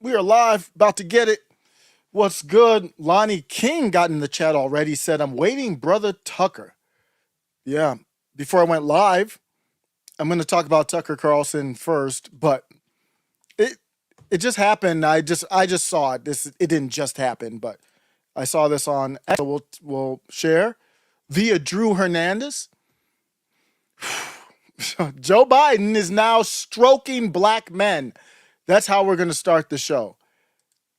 We are live, about to get it. What's good? Lonnie King got in the chat already, said, I'm waiting, brother Tucker. Yeah, before I went live, I'm going to talk about Tucker Carlson first, but it just happened. I just saw it. It didn't just happen, but I saw this on Expo. We'll share via Drew Hernandez. Joe Biden is now stroking black men. That's how we're going to start the show.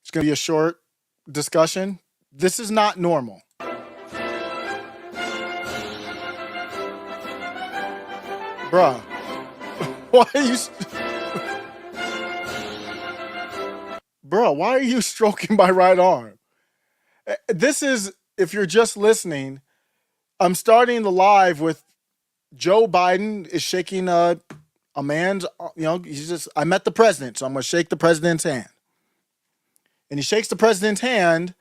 It's going to be a short discussion. This is not normal. Bruh, why are you... Bruh, why are you stroking my right arm? This is, if you're just listening, I'm starting the live with Joe Biden is shaking a man's, I met the president, so I'm going to shake the president's hand. And he shakes the president's hand,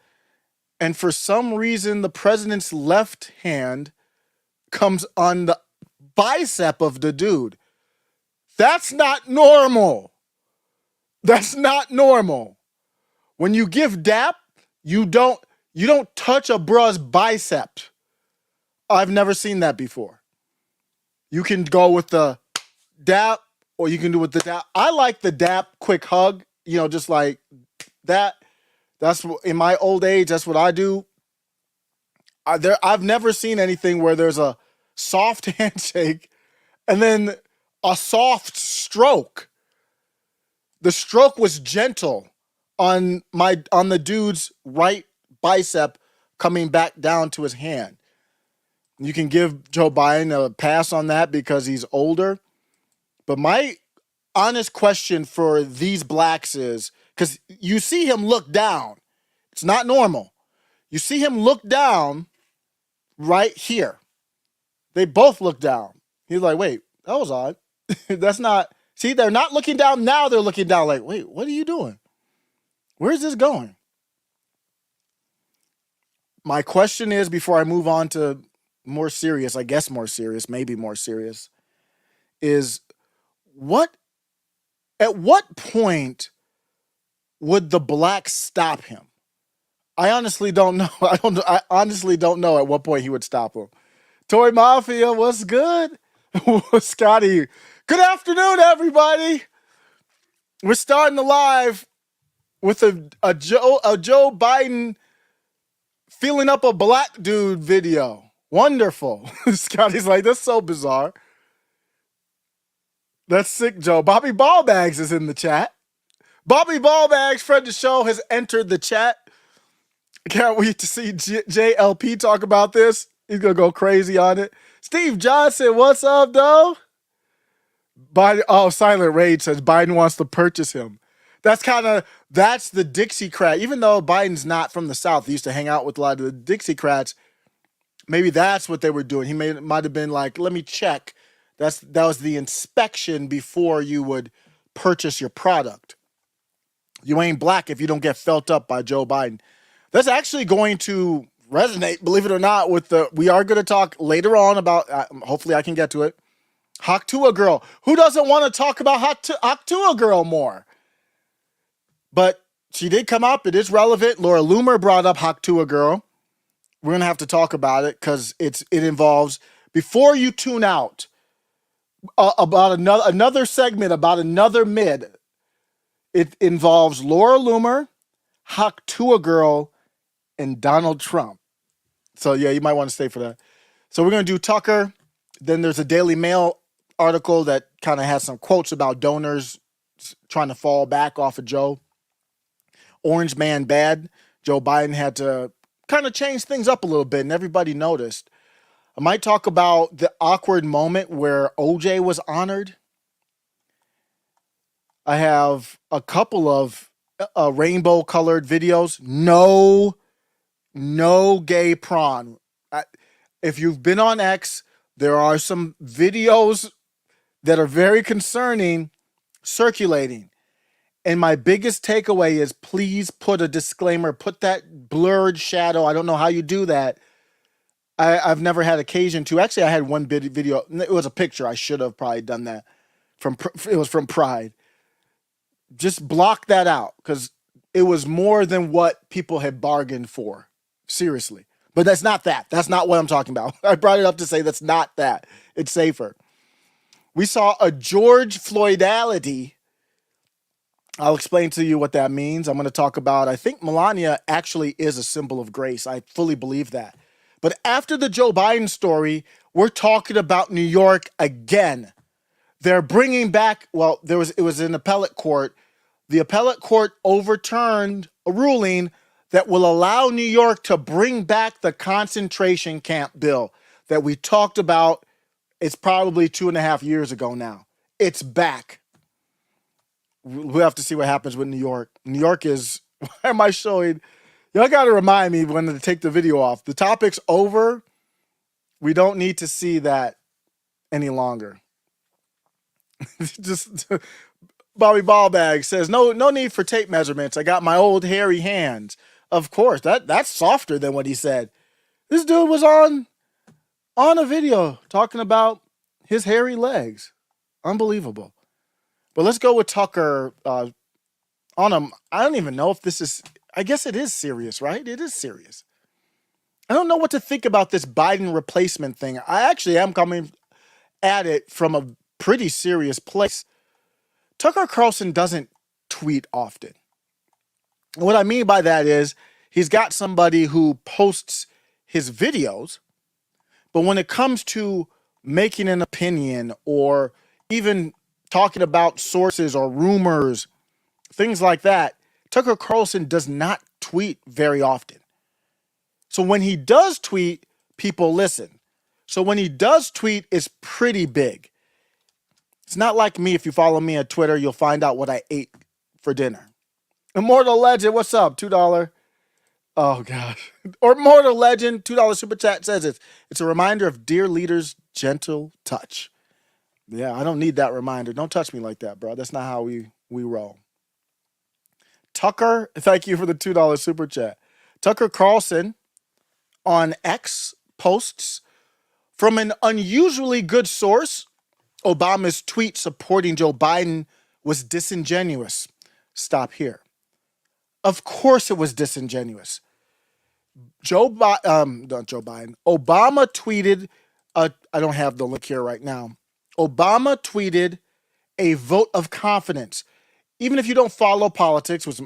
and for some reason, the president's left hand comes on the bicep of the dude. That's not normal. That's not normal. When you give dap, you don't touch a bruh's bicep. I've never seen that before. You can go with the dap, or you can do with the dap. I like the dap quick hug, just like that. That's in my old age. That's what I do. I've never seen anything where there's a soft handshake and then a soft stroke. The stroke was gentle on the dude's right bicep coming back down to his hand. You can give Joe Biden a pass on that because he's older. But my honest question for these blacks is, because you see him look down. It's not normal. You see him look down right here. They both look down. He's like, wait, that was odd. That's not... See, they're not looking down now. They're looking down like, wait, what are you doing? Where's this going? My question is, before I move on to more serious, maybe more serious, is at what point would the blacks stop him? I honestly don't know. I honestly don't know at what point he would stop him. Toy Mafia, what's good? Scotty, good afternoon, everybody. We're starting the live with a Joe Biden feeling up a black dude video. Wonderful. Scotty's like, that's so bizarre. That's sick, Joe. Bobby Ballbags is in the chat. Bobby Ballbags, friend of the show, has entered the chat. Can't wait to see JLP talk about this. He's going to go crazy on it. Steve Johnson, what's up, though? Silent Rage says Biden wants to purchase him. That's the Dixiecrat. Even though Biden's not from the South, he used to hang out with a lot of the Dixiecrats. Maybe that's what they were doing. He might have been like, let me check. That was the inspection before you would purchase your product. You ain't black if you don't get felt up by Joe Biden. That's actually going to resonate, believe it or not, we are going to talk later on about, hopefully I can get to it, Haktua Girl. Who doesn't want to talk about Haktua Girl more? But she did come up. It is relevant. Laura Loomer brought up Haktua Girl. We're going to have to talk about it because it involves, before you tune out, about another segment, about another mid, it involves Laura Loomer, Haktua Girl, and Donald Trump. So yeah, you might want to stay for that. So we're going to do Tucker. Then there's a Daily Mail article that kind of has some quotes about donors trying to fall back off of Joe. Orange Man bad. Joe Biden had to kind of change things up a little bit, and everybody noticed. I might talk about the awkward moment where OJ was honored. I have a couple of rainbow-colored videos. No gay prawn. If you've been on X, there are some videos that are very concerning circulating. And my biggest takeaway is, please put a disclaimer, put that blurred shadow. I don't know how you do that. I've never had occasion to. Actually, I had one video. It was a picture. I should have probably done that. It was from Pride. Just block that out because it was more than what people had bargained for. Seriously. But that's not that. That's not what I'm talking about. I brought it up to say that's not that. It's safer. We saw a George Floydality. I'll explain to you what that means. I'm going to talk about, I think Melania actually is a symbol of grace. I fully believe that. But after the Joe Biden story, we're talking about New York again. They're bringing back, well, it was in appellate court. The appellate court overturned a ruling that will allow New York to bring back the concentration camp bill that we talked about. It's probably 2.5 years ago now. It's back. We'll have to see what happens with New York. New York is, why am I showing? Y'all got to remind me when to take the video off. The topic's over. We don't need to see that any longer. Just Bobby Ballbag says, no need for tape measurements. I got my old hairy hands. Of course, that's softer than what he said. This dude was on a video talking about his hairy legs. Unbelievable. But let's go with Tucker on him. I don't even know if this is, I guess it is serious, right? It is serious. I don't know what to think about this Biden replacement thing. I actually am coming at it from a pretty serious place. Tucker Carlson doesn't tweet often. What I mean by that is he's got somebody who posts his videos, but when it comes to making an opinion or even talking about sources or rumors, things like that, Tucker Carlson does not tweet very often. So when he does tweet, people listen. So when he does tweet, it's pretty big. It's not like me. If you follow me on Twitter, you'll find out what I ate for dinner. Immortal Legend, what's up? $2. Oh, gosh. Or Immortal Legend, $2 super chat says it's a reminder of dear leader's gentle touch. Yeah, I don't need that reminder. Don't touch me like that, bro. That's not how we roll. Tucker, thank you for the $2 super chat. Tucker Carlson on X posts, from an unusually good source, Obama's tweet supporting Joe Biden was disingenuous. Stop here. Of course it was disingenuous. Not Joe Biden. Obama tweeted, I don't have the link here right now. Obama tweeted a vote of confidence. Even if you don't follow politics, which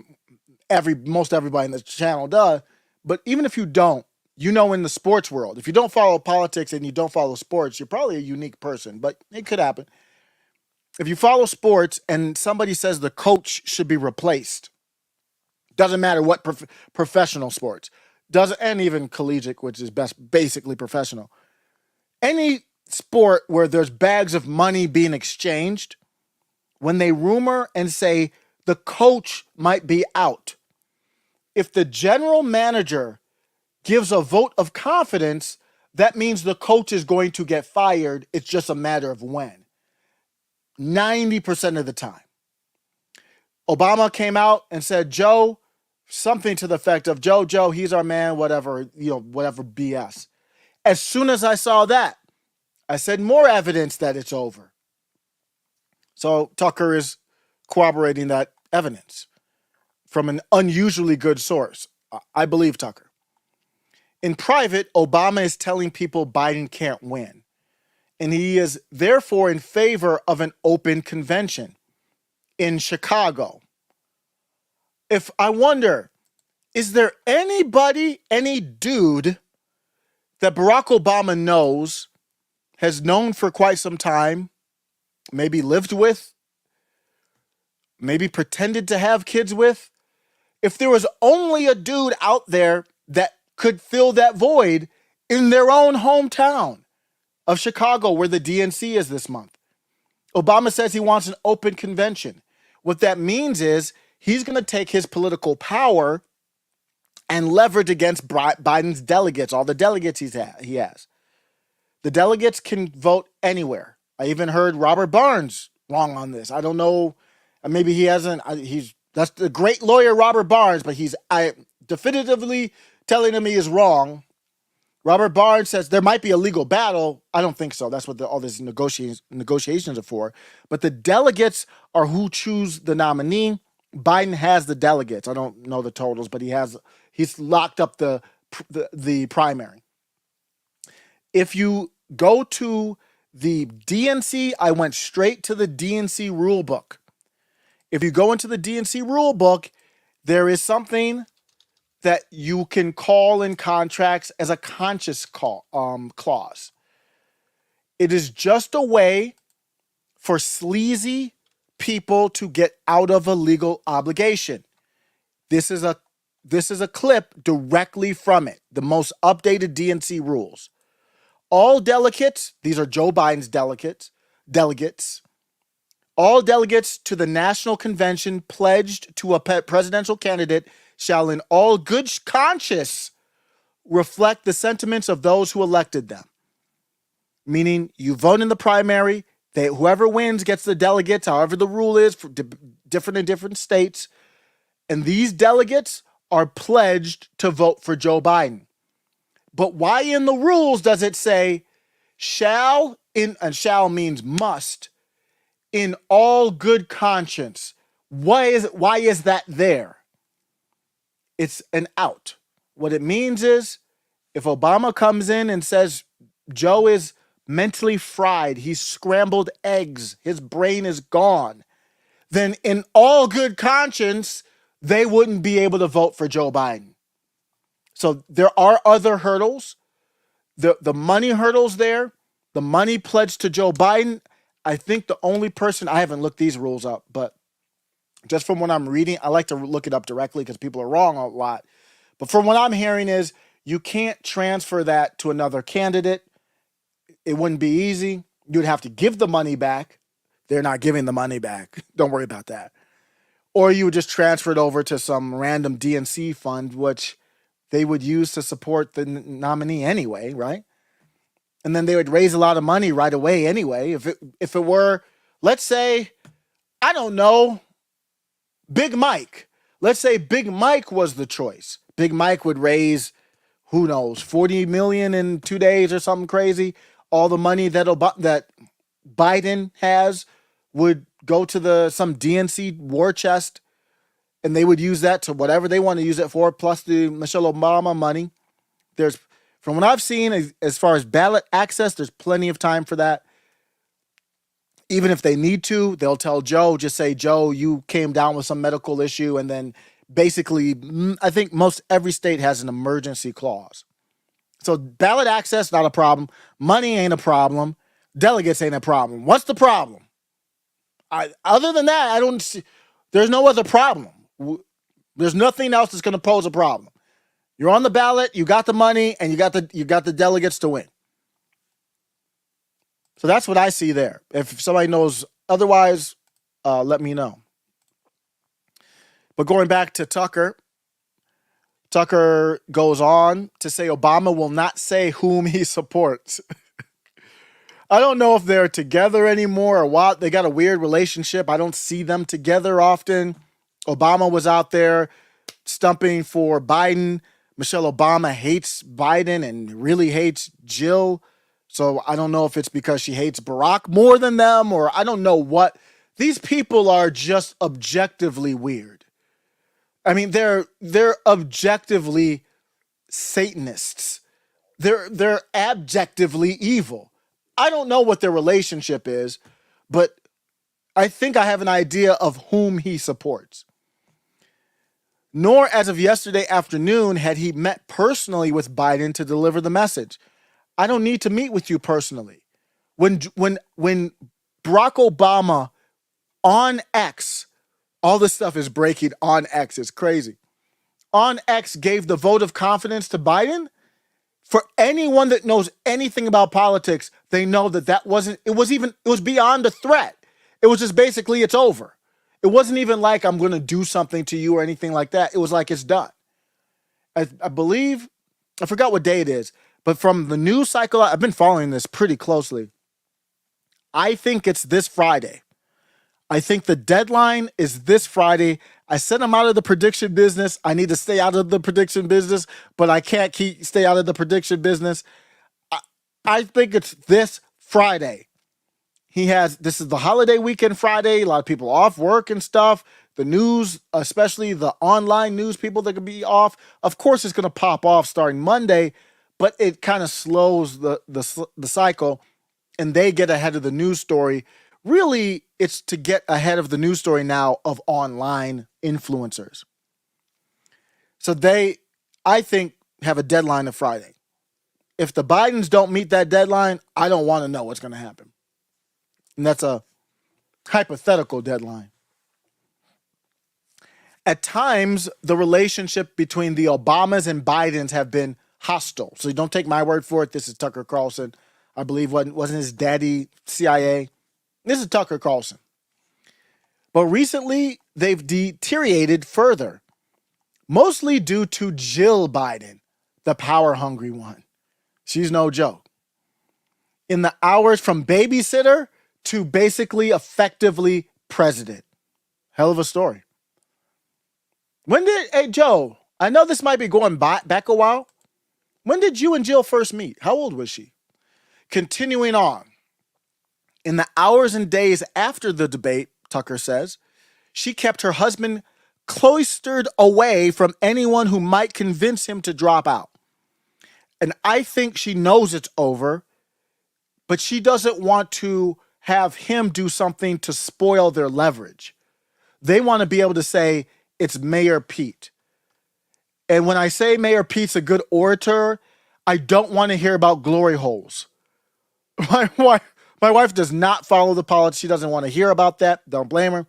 most everybody in this channel does, but even if you don't, you know, in the sports world, if you don't follow politics and you don't follow sports, you're probably a unique person, but it could happen. If you follow sports and somebody says the coach should be replaced, doesn't matter what professional sports, and even collegiate, which is basically professional. Any sport where there's bags of money being exchanged, when they rumor and say the coach might be out, if the general manager gives a vote of confidence, that means the coach is going to get fired. It's just a matter of when. 90% of the time. Obama came out and said, Joe, something to the effect of, Joe, he's our man, whatever BS. As soon as I saw that, I said, more evidence that it's over. So Tucker is corroborating that evidence from an unusually good source. I believe Tucker. In private, Obama is telling people Biden can't win, and he is therefore in favor of an open convention in Chicago. If I wonder, is there anybody, any dude that Barack Obama knows, has known for quite some time, maybe lived with, maybe pretended to have kids with? If there was only a dude out there that could fill that void in their own hometown of Chicago, where the DNC is this month. Obama says he wants an open convention. What that means is he's going to take his political power and leverage against Biden's delegates, all the delegates he has. The delegates can vote anywhere. I even heard Robert Barnes wrong on this. I don't know. Maybe he hasn't. That's the great lawyer, Robert Barnes, but he's definitively telling him he is wrong. Robert Barnes says there might be a legal battle. I don't think so. That's what all these negotiations are for. But the delegates are who choose the nominee. Biden has the delegates. I don't know the totals, but he's locked up the primary. If you go to the DNC, I went straight to the DNC rulebook. If you go into the DNC rulebook, there is something that you can call in contracts as a conscious clause. It is just a way for sleazy people to get out of a legal obligation. This is a clip directly from it, the most updated DNC rules. All delegates, these are Joe Biden's delegates, all delegates to the National Convention pledged to a presidential candidate shall in all good conscience reflect the sentiments of those who elected them. Meaning you vote in the primary, whoever wins gets the delegates, however the rule is for different in different states. And these delegates are pledged to vote for Joe Biden. But why in the rules does it say shall, and shall means must, in all good conscience? Why is that there? It's an out. What it means is if Obama comes in and says Joe is mentally fried, he's scrambled eggs, his brain is gone, then in all good conscience, they wouldn't be able to vote for Joe Biden. So there are other hurdles. The money hurdles there, the money pledged to Joe Biden. I think the only person, I haven't looked these rules up, but just from what I'm reading, I like to look it up directly because people are wrong a lot. But from what I'm hearing is you can't transfer that to another candidate. It wouldn't be easy. You'd have to give the money back. They're not giving the money back. Don't worry about that. Or you would just transfer it over to some random DNC fund, which they would use to support the nominee anyway, right? And then they would raise a lot of money right away anyway. If it were, let's say, I don't know, Big Mike. Let's say Big Mike was the choice. Big Mike would raise, who knows, 40 million in 2 days or something crazy. All the money that Biden has would go to some DNC war chest, and they would use that to whatever they want to use it for, plus the Michelle Obama money. From what I've seen, as far as ballot access, there's plenty of time for that. Even if they need to, they'll tell Joe, just say, Joe, you came down with some medical issue, and then basically, I think most every state has an emergency clause. So ballot access, not a problem. Money ain't a problem. Delegates ain't a problem. What's the problem? Other than that, I don't see. There's no other problem. There's nothing else that's going to pose a problem. You're on the ballot. You got the money, and you got the delegates to win. So that's what I see there. If somebody knows otherwise, let me know. But going back to Tucker goes on to say Obama will not say whom he supports. I don't know if they're together anymore or what. They got a weird relationship. I don't see them together often. Obama was out there stumping for Biden. Michelle Obama hates Biden and really hates Jill. So I don't know if it's because she hates Barack more than them, or I don't know what. These people are just objectively weird. I mean, they're objectively Satanists. They're abjectively evil. I don't know what their relationship is, but I think I have an idea of whom he supports. Nor as of yesterday afternoon had he met personally with Biden to deliver the message. I don't need to meet with you personally. When Barack Obama on X, all this stuff is breaking on X, it's crazy. On X gave the vote of confidence to Biden. For anyone that knows anything about politics, they know that wasn't, it was beyond a threat. It was just basically, it's over. It wasn't even like I'm going to do something to you or anything like that. It was like, it's done. I believe, I forgot what day it is, but from the news cycle, I've been following this pretty closely. I think it's this Friday. I think the deadline is this Friday. I said I'm out of the prediction business. I need to stay out of the prediction business, but I can't stay out of the prediction business. I think it's this Friday. This is the holiday weekend Friday. A lot of people off work and stuff. The news, especially the online news people that could be off, of course, it's going to pop off starting Monday, but it kind of slows the cycle, and they get ahead of the news story. Really, it's to get ahead of the news story now of online influencers. So they, I think, have a deadline of Friday. If the Bidens don't meet that deadline, I don't want to know what's going to happen. And that's a hypothetical deadline. At times, the relationship between the Obamas and Bidens have been hostile. So you don't take my word for it. This is Tucker Carlson. I believe wasn't his daddy CIA. This is Tucker Carlson. But recently, they've deteriorated further, mostly due to Jill Biden, the power-hungry one. She's no joke. In the hours from babysitter to basically effectively president. Hell of a story. Hey, Joe, I know this might be going back a while. When did you and Jill first meet? How old was she? Continuing on. In the hours and days after the debate, Tucker says, she kept her husband cloistered away from anyone who might convince him to drop out. And I think she knows it's over, but she doesn't want to have him do something to spoil their leverage. They want to be able to say, it's Mayor Pete. And when I say Mayor Pete's a good orator, I don't want to hear about glory holes. My wife does not follow the politics. She doesn't want to hear about that. Don't blame her.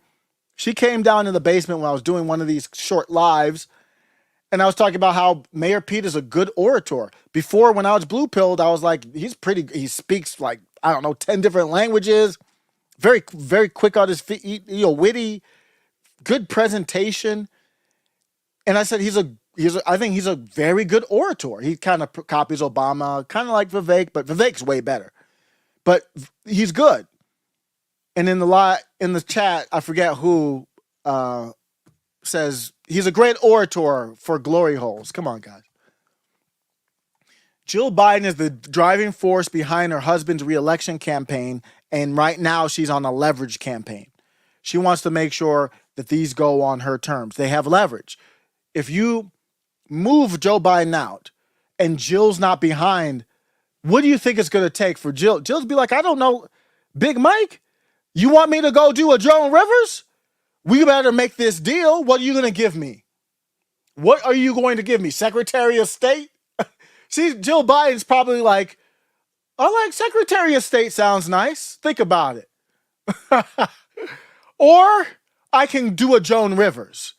She came down in the basement when I was doing one of these short lives, and I was talking about how Mayor Pete is a good orator. Before, when I was blue-pilled, I was like, he speaks like, 10 different languages, very, very quick on his feet, witty, good presentation. And I said, I think he's a very good orator. He kind of copies Obama, kind of like Vivek, but Vivek's way better. But he's good. And in the chat, I forget who says he's a great orator for glory holes. Come on, guys. Jill Biden is the driving force behind her husband's reelection campaign, and right now she's on a leverage campaign. She wants to make sure that these go on her terms. They have leverage. If you move Joe Biden out and Jill's not behind, what do you think it's going to take for Jill? Jill's be like, I don't know, Big Mike, you want me to go do a Joan Rivers? We better make this deal. What are you going to give me? What are you going to give me? Secretary of State? See, Jill Biden's probably like, I like Secretary of State, sounds nice. Think about it. Or I can do a Joan Rivers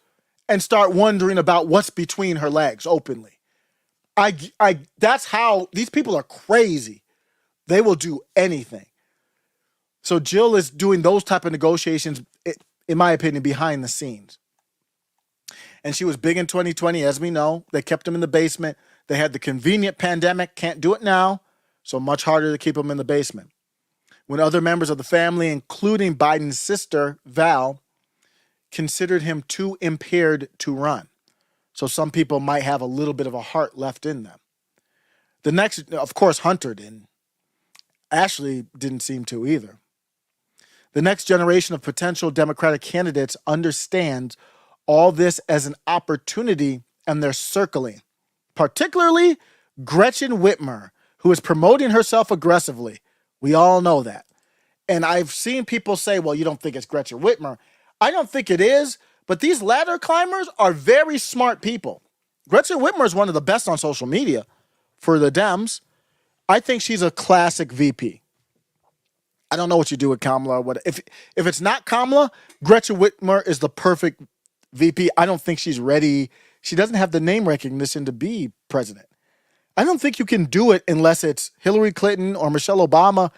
and start wondering about what's between her legs openly. That's how these people are crazy. They will do anything. So Jill is doing those type of negotiations, in my opinion, behind the scenes. And she was big in 2020, as we know. They kept him in the basement. They had the convenient pandemic. Can't do it now. So much harder to keep him in the basement. When other members of the family, including Biden's sister, Val, considered him too impaired to run. So some people might have a little bit of a heart left in them. The next, of course, Hunter didn't. Ashley didn't seem to either. The next generation of potential Democratic candidates understands all this as an opportunity, and they're circling. Particularly Gretchen Whitmer, who is promoting herself aggressively. We all know that. And I've seen people say, well, you don't think it's Gretchen Whitmer. I don't think it is, but these ladder climbers are very smart people. Gretchen Whitmer is one of the best on social media for the Dems. I think she's a classic VP. I don't know what you do with Kamala. If it's not Kamala, Gretchen Whitmer is the perfect VP. I don't think she's ready. She doesn't have the name recognition to be president. I don't think you can do it unless it's Hillary Clinton or Michelle Obama.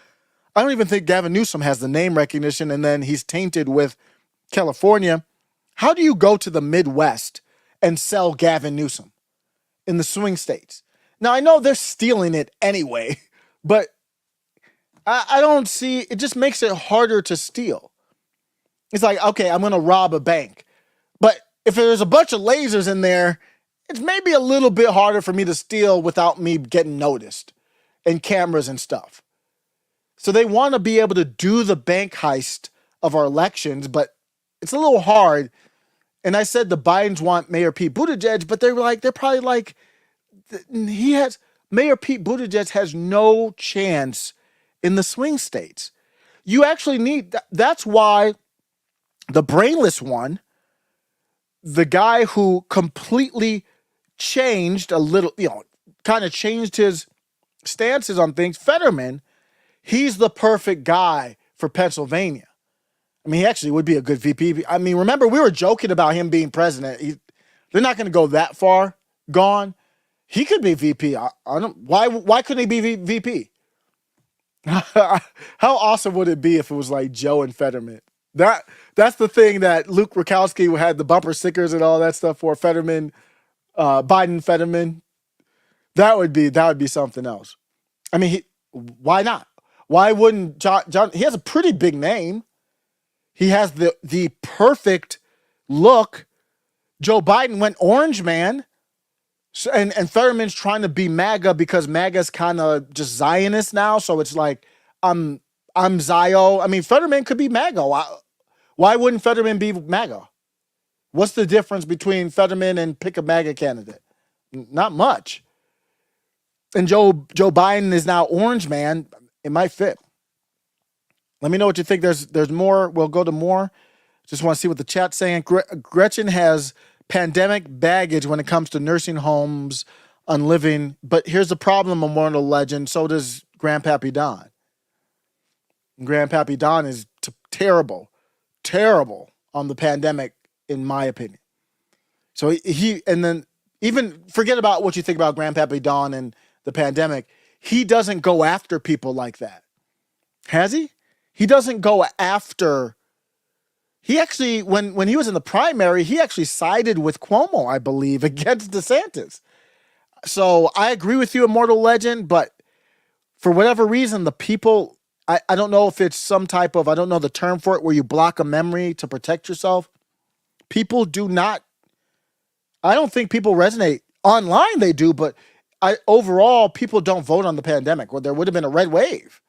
I don't even think Gavin Newsom has the name recognition, and then he's tainted with California. How do you go to the Midwest and sell Gavin Newsom in the swing states? Now, I know they're stealing it anyway, but I don't see, it just makes it harder to steal. It's like, okay, I'm going to rob a bank. But if there's a bunch of lasers in there, it's maybe a little bit harder for me to steal without me getting noticed and cameras and stuff. So they want to be able to do the bank heist of our elections, but it's a little hard. And I said the Bidens want Mayor Pete Buttigieg, but they're probably like, Mayor Pete Buttigieg has no chance in the swing states. You actually need, that's why the brainless one, the guy who completely changed a little, kind of changed his stances on things, Fetterman, he's the perfect guy for Pennsylvania. I mean, he actually would be a good VP. I mean, remember, we were joking about him being president. They're not going to go that far gone. He could be VP. I don't. Why couldn't he be VP? How awesome would it be if it was like Joe and Fetterman? That's the thing that Luke Rakowski had the bumper stickers and all that stuff for Fetterman, Biden Fetterman. That would be something else. I mean, why not? Why wouldn't John? He has a pretty big name. He has the perfect look. Joe Biden went orange man. So, and Fetterman's trying to be MAGA because MAGA's kind of just Zionist now. So it's like, I'm Zio. I mean, Fetterman could be MAGA. Why wouldn't Fetterman be MAGA? What's the difference between Fetterman and pick a MAGA candidate? Not much. And Joe Biden is now orange man. It might fit. Let me know what you think. There's more. We'll go to more. Just want to see what the chat's saying. Gretchen has pandemic baggage when it comes to nursing homes and living. But here's the problem, Immortal Legend. So does Grandpappy Don. Grandpappy Don is terrible on the pandemic, in my opinion. So and then even forget about what you think about Grandpappy Don and the pandemic. He doesn't go after people like that. Has he? He doesn't go after. He actually, when he was in the primary, he actually sided with Cuomo, I believe, against DeSantis. So I agree with you, Immortal Legend, but for whatever reason, the people, I don't know if it's some type of, I don't know the term for it, where you block a memory to protect yourself. People do not, I don't think people resonate. Online they do, but overall, people don't vote on the pandemic. Well, there would have been a red wave.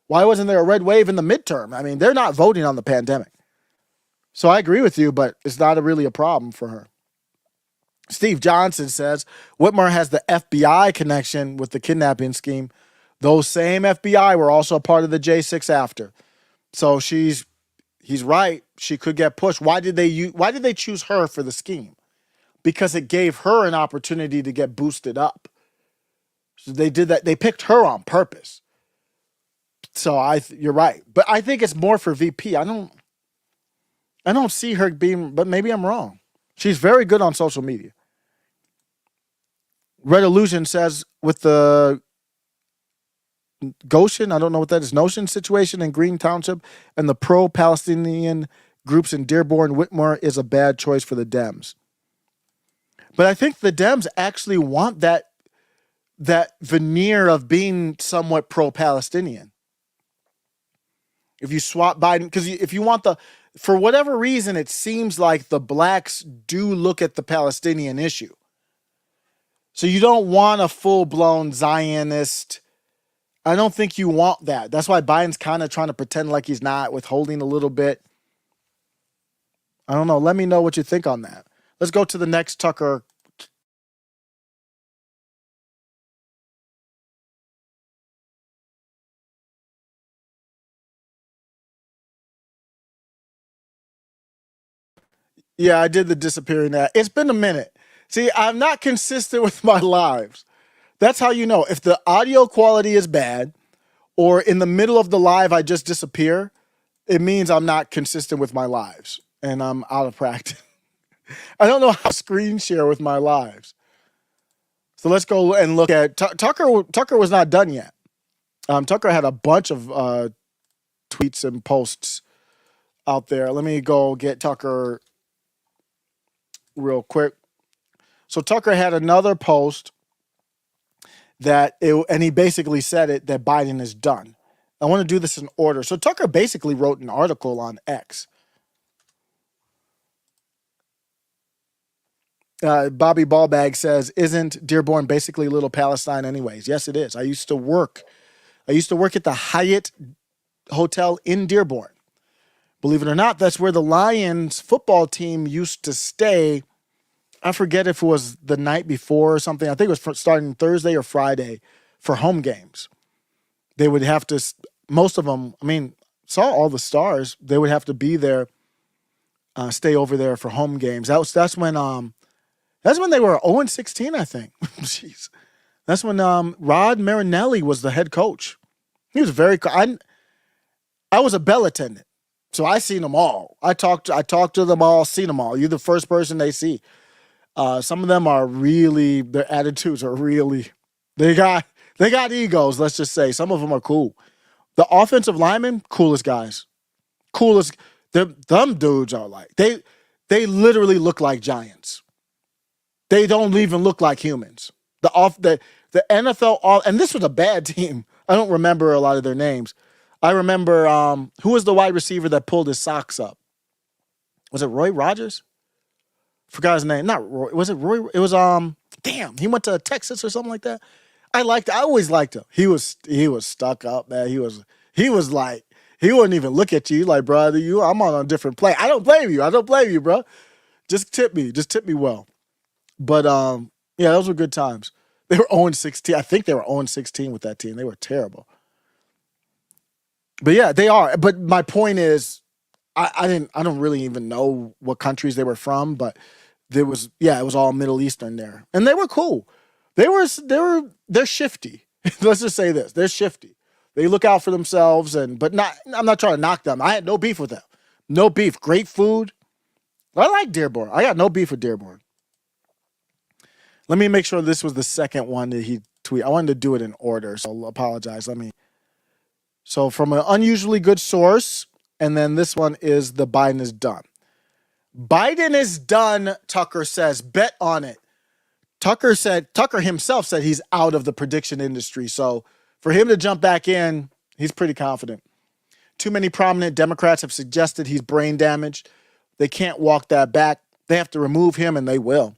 Why wasn't there a red wave in the midterm? I mean, they're not voting on the pandemic. So I agree with you, but it's not really a problem for her. Steve Johnson says Whitmer has the FBI connection with the kidnapping scheme. Those same FBI were also a part of the J6 after. So he's right. She could get pushed. Why did they choose her for the scheme? Because it gave her an opportunity to get boosted up. So they did that. They picked her on purpose. So you're right, but I think it's more for VP. I don't see her being, but maybe I'm wrong. She's very good on social media. Red Illusion says with the Goshen, I don't know what that is, Notion situation in Green Township and the pro-Palestinian groups in Dearborn, Whitmer is a bad choice for the Dems. But I think the Dems actually want that veneer of being somewhat pro-Palestinian. If you swap Biden, because if you want for whatever reason, it seems like the blacks do look at the Palestinian issue. So you don't want a full-blown Zionist. I don't think you want that. That's why Biden's kind of trying to pretend like he's not, withholding a little bit. I don't know. Let me know what you think on that. Let's go to the next Tucker. Yeah, I did the disappearing ad. It's been a minute. See, I'm not consistent with my lives. That's how you know. If the audio quality is bad or in the middle of the live I just disappear, it means I'm not consistent with my lives and I'm out of practice. I don't know how to screen share with my lives. So let's go and look at Tucker. Tucker was not done yet. Tucker had a bunch of tweets and posts out there. Let me go get Tucker real quick. So Tucker had another post and he basically said that Biden is done. I want to do this in order. So Tucker basically wrote an article on X. Bobby Ballbag says, isn't Dearborn basically Little Palestine anyways? Yes, it is. I used to work at the Hyatt hotel in Dearborn. Believe it or not, that's where the Lions football team used to stay. I forget if it was the night before or something. I think it was starting Thursday or Friday for home games. They would have to, most of them, saw all the stars. They would have to be there, stay over there for home games. That's when they were 0-16, I think. Jeez. That's when Rod Marinelli was the head coach. He was I was a bell attendant, so I seen them all. I talked to them all, seen them all. You're the first person they see. Some of them are really, their attitudes are really, they got egos, let's just say. Some of them are cool. The offensive linemen, coolest guys. Them dudes are like, they literally look like giants. They don't even look like humans. The NFL, and this was a bad team. I don't remember a lot of their names. I remember who was the wide receiver that pulled his socks up? Was it Roy Rogers? Forgot his name. Not Roy. Was it Roy? It was he went to Texas or something like that. I always liked him. He was stuck up, man. He was like, he wouldn't even look at you. He's like, bro, I'm on a different play. I don't blame you, bro. Just tip me well. But yeah, those were good times. They were 0-16. I think they were 0-16 with that team. They were terrible. But yeah, they are. But my point is, I don't really even know what countries they were from, but it was all Middle Eastern there. And they were cool. They're shifty. Let's just say this. They're shifty. They look out for themselves I'm not trying to knock them. I had no beef with them. No beef. Great food. I like Dearborn. I got no beef with Dearborn. Let me make sure this was the second one that he tweeted. I wanted to do it in order, so I'll apologize. So from an unusually good source, and then this one is the Biden is done. Biden is done, Tucker says. Bet on it. Tucker himself said he's out of the prediction industry. So for him to jump back in, he's pretty confident. Too many prominent Democrats have suggested he's brain damaged. They can't walk that back. They have to remove him, and they will.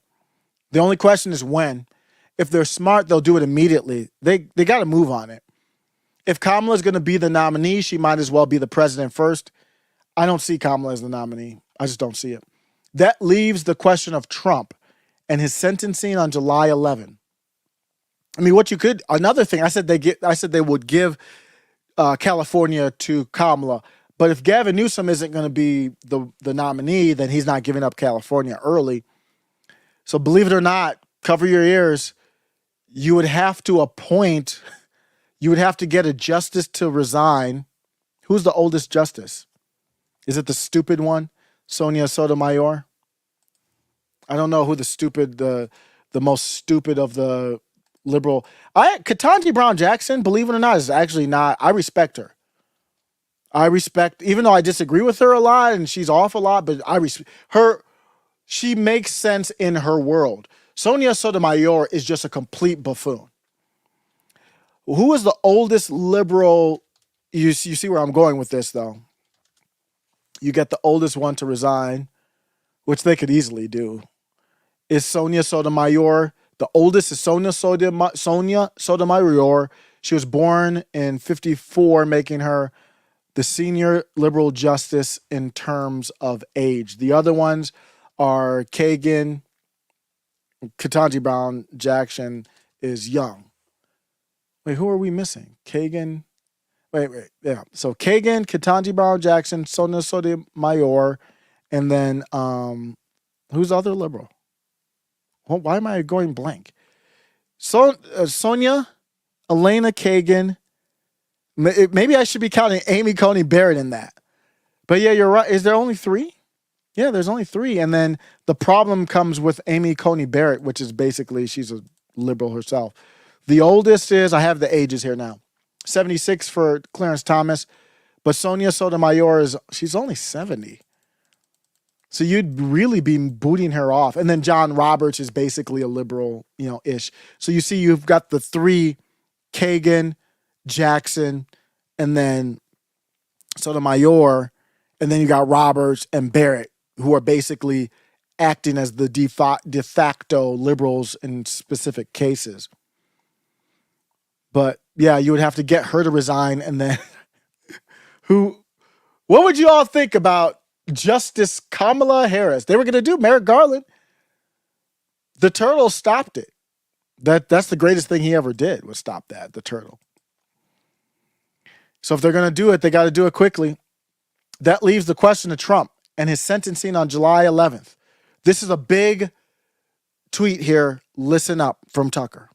The only question is when. If they're smart, they'll do it immediately. They got to move on it. If Kamala's going to be the nominee, she might as well be the president first. I don't see Kamala as the nominee. I just don't see it. That leaves the question of Trump and his sentencing on July 11. Another thing, I said they would give California to Kamala. But if Gavin Newsom isn't going to be the nominee, then he's not giving up California early. So believe it or not, cover your ears. You would have to get a justice to resign. Who's the oldest justice? Is it the stupid one? Sonia Sotomayor? I don't know who the most stupid of the liberal. Ketanji Brown Jackson, believe it or not, is actually not. I respect her. Even though I disagree with her a lot and she's off a lot, but I respect her. She makes sense in her world. Sonia Sotomayor is just a complete buffoon. Who is the oldest liberal? You see where I'm going with this, though. You get the oldest one to resign, which they could easily do. Is Sonia Sotomayor. The oldest is Sonia Sotomayor. She was born in 1954, making her the senior liberal justice in terms of age. The other ones are Kagan. Ketanji Brown Jackson is young. Wait, who are we missing? Kagan. Wait. Yeah. So Kagan, Ketanji Brown Jackson, Sonia Sotomayor, and then who's the other liberal? Well, why am I going blank? Sonia, Elena Kagan. Maybe I should be counting Amy Coney Barrett in that. But yeah, you're right. Is there only 3? Yeah, there's only 3. And then the problem comes with Amy Coney Barrett, which is basically she's a liberal herself. The oldest is, I have the ages here now, 76 for Clarence Thomas, but Sonia Sotomayor she's only 70. So you'd really be booting her off. And then John Roberts is basically a liberal, ish. So you see you've got the 3, Kagan, Jackson, and then Sotomayor, and then you got Roberts and Barrett, who are basically acting as the de facto liberals in specific cases. But yeah, you would have to get her to resign and then who, what would you all think about Justice Kamala Harris? They were going to do Merrick Garland. The turtle stopped it. That's the greatest thing he ever did, was stop that, the turtle. So if they're going to do it, they got to do it quickly. That leaves the question to Trump and his sentencing on July 11th. This is a big tweet here. Listen up, from Tucker.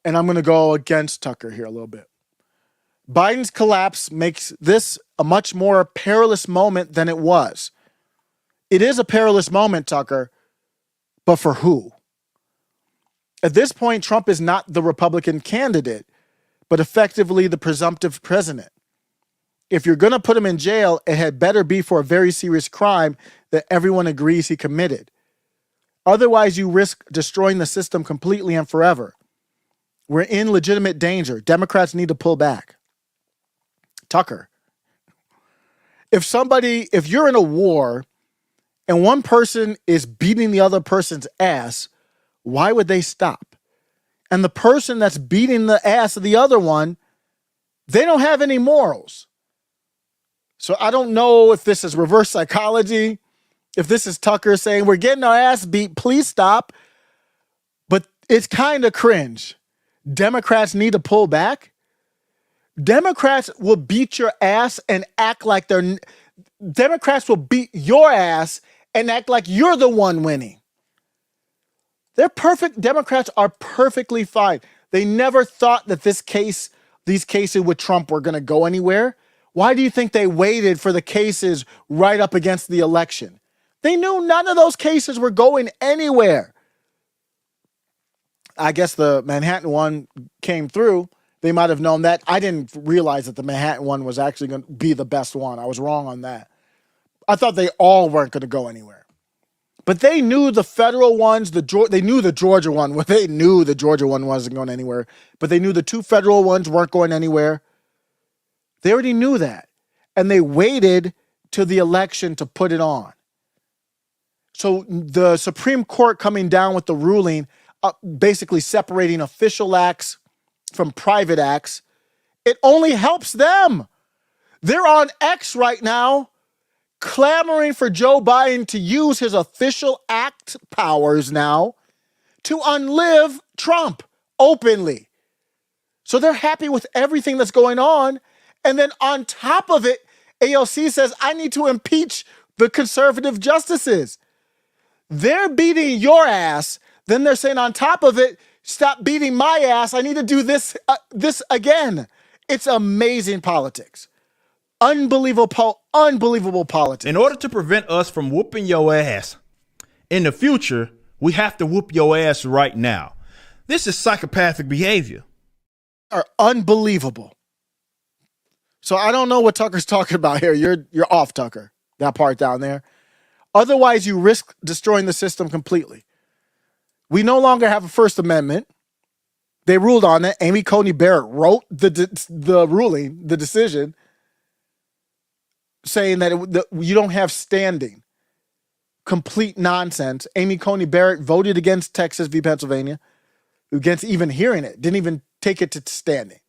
And I'm going to go against Tucker here a little bit. Biden's collapse makes this a much more perilous moment than it was. It is a perilous moment, Tucker, but for who? At this point, Trump is not the Republican candidate, but effectively the presumptive president. If you're going to put him in jail, it had better be for a very serious crime that everyone agrees he committed. Otherwise, you risk destroying the system completely and forever. We're in legitimate danger. Democrats need to pull back. Tucker, if you're in a war and one person is beating the other person's ass, why would they stop? And the person that's beating the ass of the other one, they don't have any morals. So I don't know if this is reverse psychology, if this is Tucker saying, we're getting our ass beat, please stop. But it's kind of cringe. Democrats need to pull back. Democrats will beat your ass and act like Democrats will beat your ass and act like you're the one winning. They're perfect. Democrats are perfectly fine. They never thought that these cases with Trump were going to go anywhere. Why do you think they waited for the cases right up against the election? They knew none of those cases were going anywhere. I guess the Manhattan one came through. They might have known that. I didn't realize that the Manhattan one was actually going to be the best one. I was wrong on that. I thought they all weren't going to go anywhere. But they knew the federal ones, they knew the Georgia one. Well, they knew the Georgia one wasn't going anywhere. But they knew the two federal ones weren't going anywhere. They already knew that. And they waited till the election to put it on. So the Supreme Court coming down with the ruling, basically separating official acts from private acts, it only helps them. They're on X right now, clamoring for Joe Biden to use his official act powers now to unlive Trump openly. So they're happy with everything that's going on. And then on top of it, AOC says, I need to impeach the conservative justices. They're beating your ass. Then they're saying on top of it, stop beating my ass. I need to do this again. It's amazing politics. Unbelievable politics. In order to prevent us from whooping your ass in the future, we have to whoop your ass right now. This is psychopathic behavior. Are unbelievable. So I don't know what Tucker's talking about here. You're off, Tucker. That part down there. Otherwise, you risk destroying the system completely. We no longer have a First Amendment. They ruled on it. Amy Coney Barrett wrote the ruling, the decision, saying that you don't have standing. Complete nonsense. Amy Coney Barrett voted against Texas v. Pennsylvania, against even hearing it, didn't even take it to standing.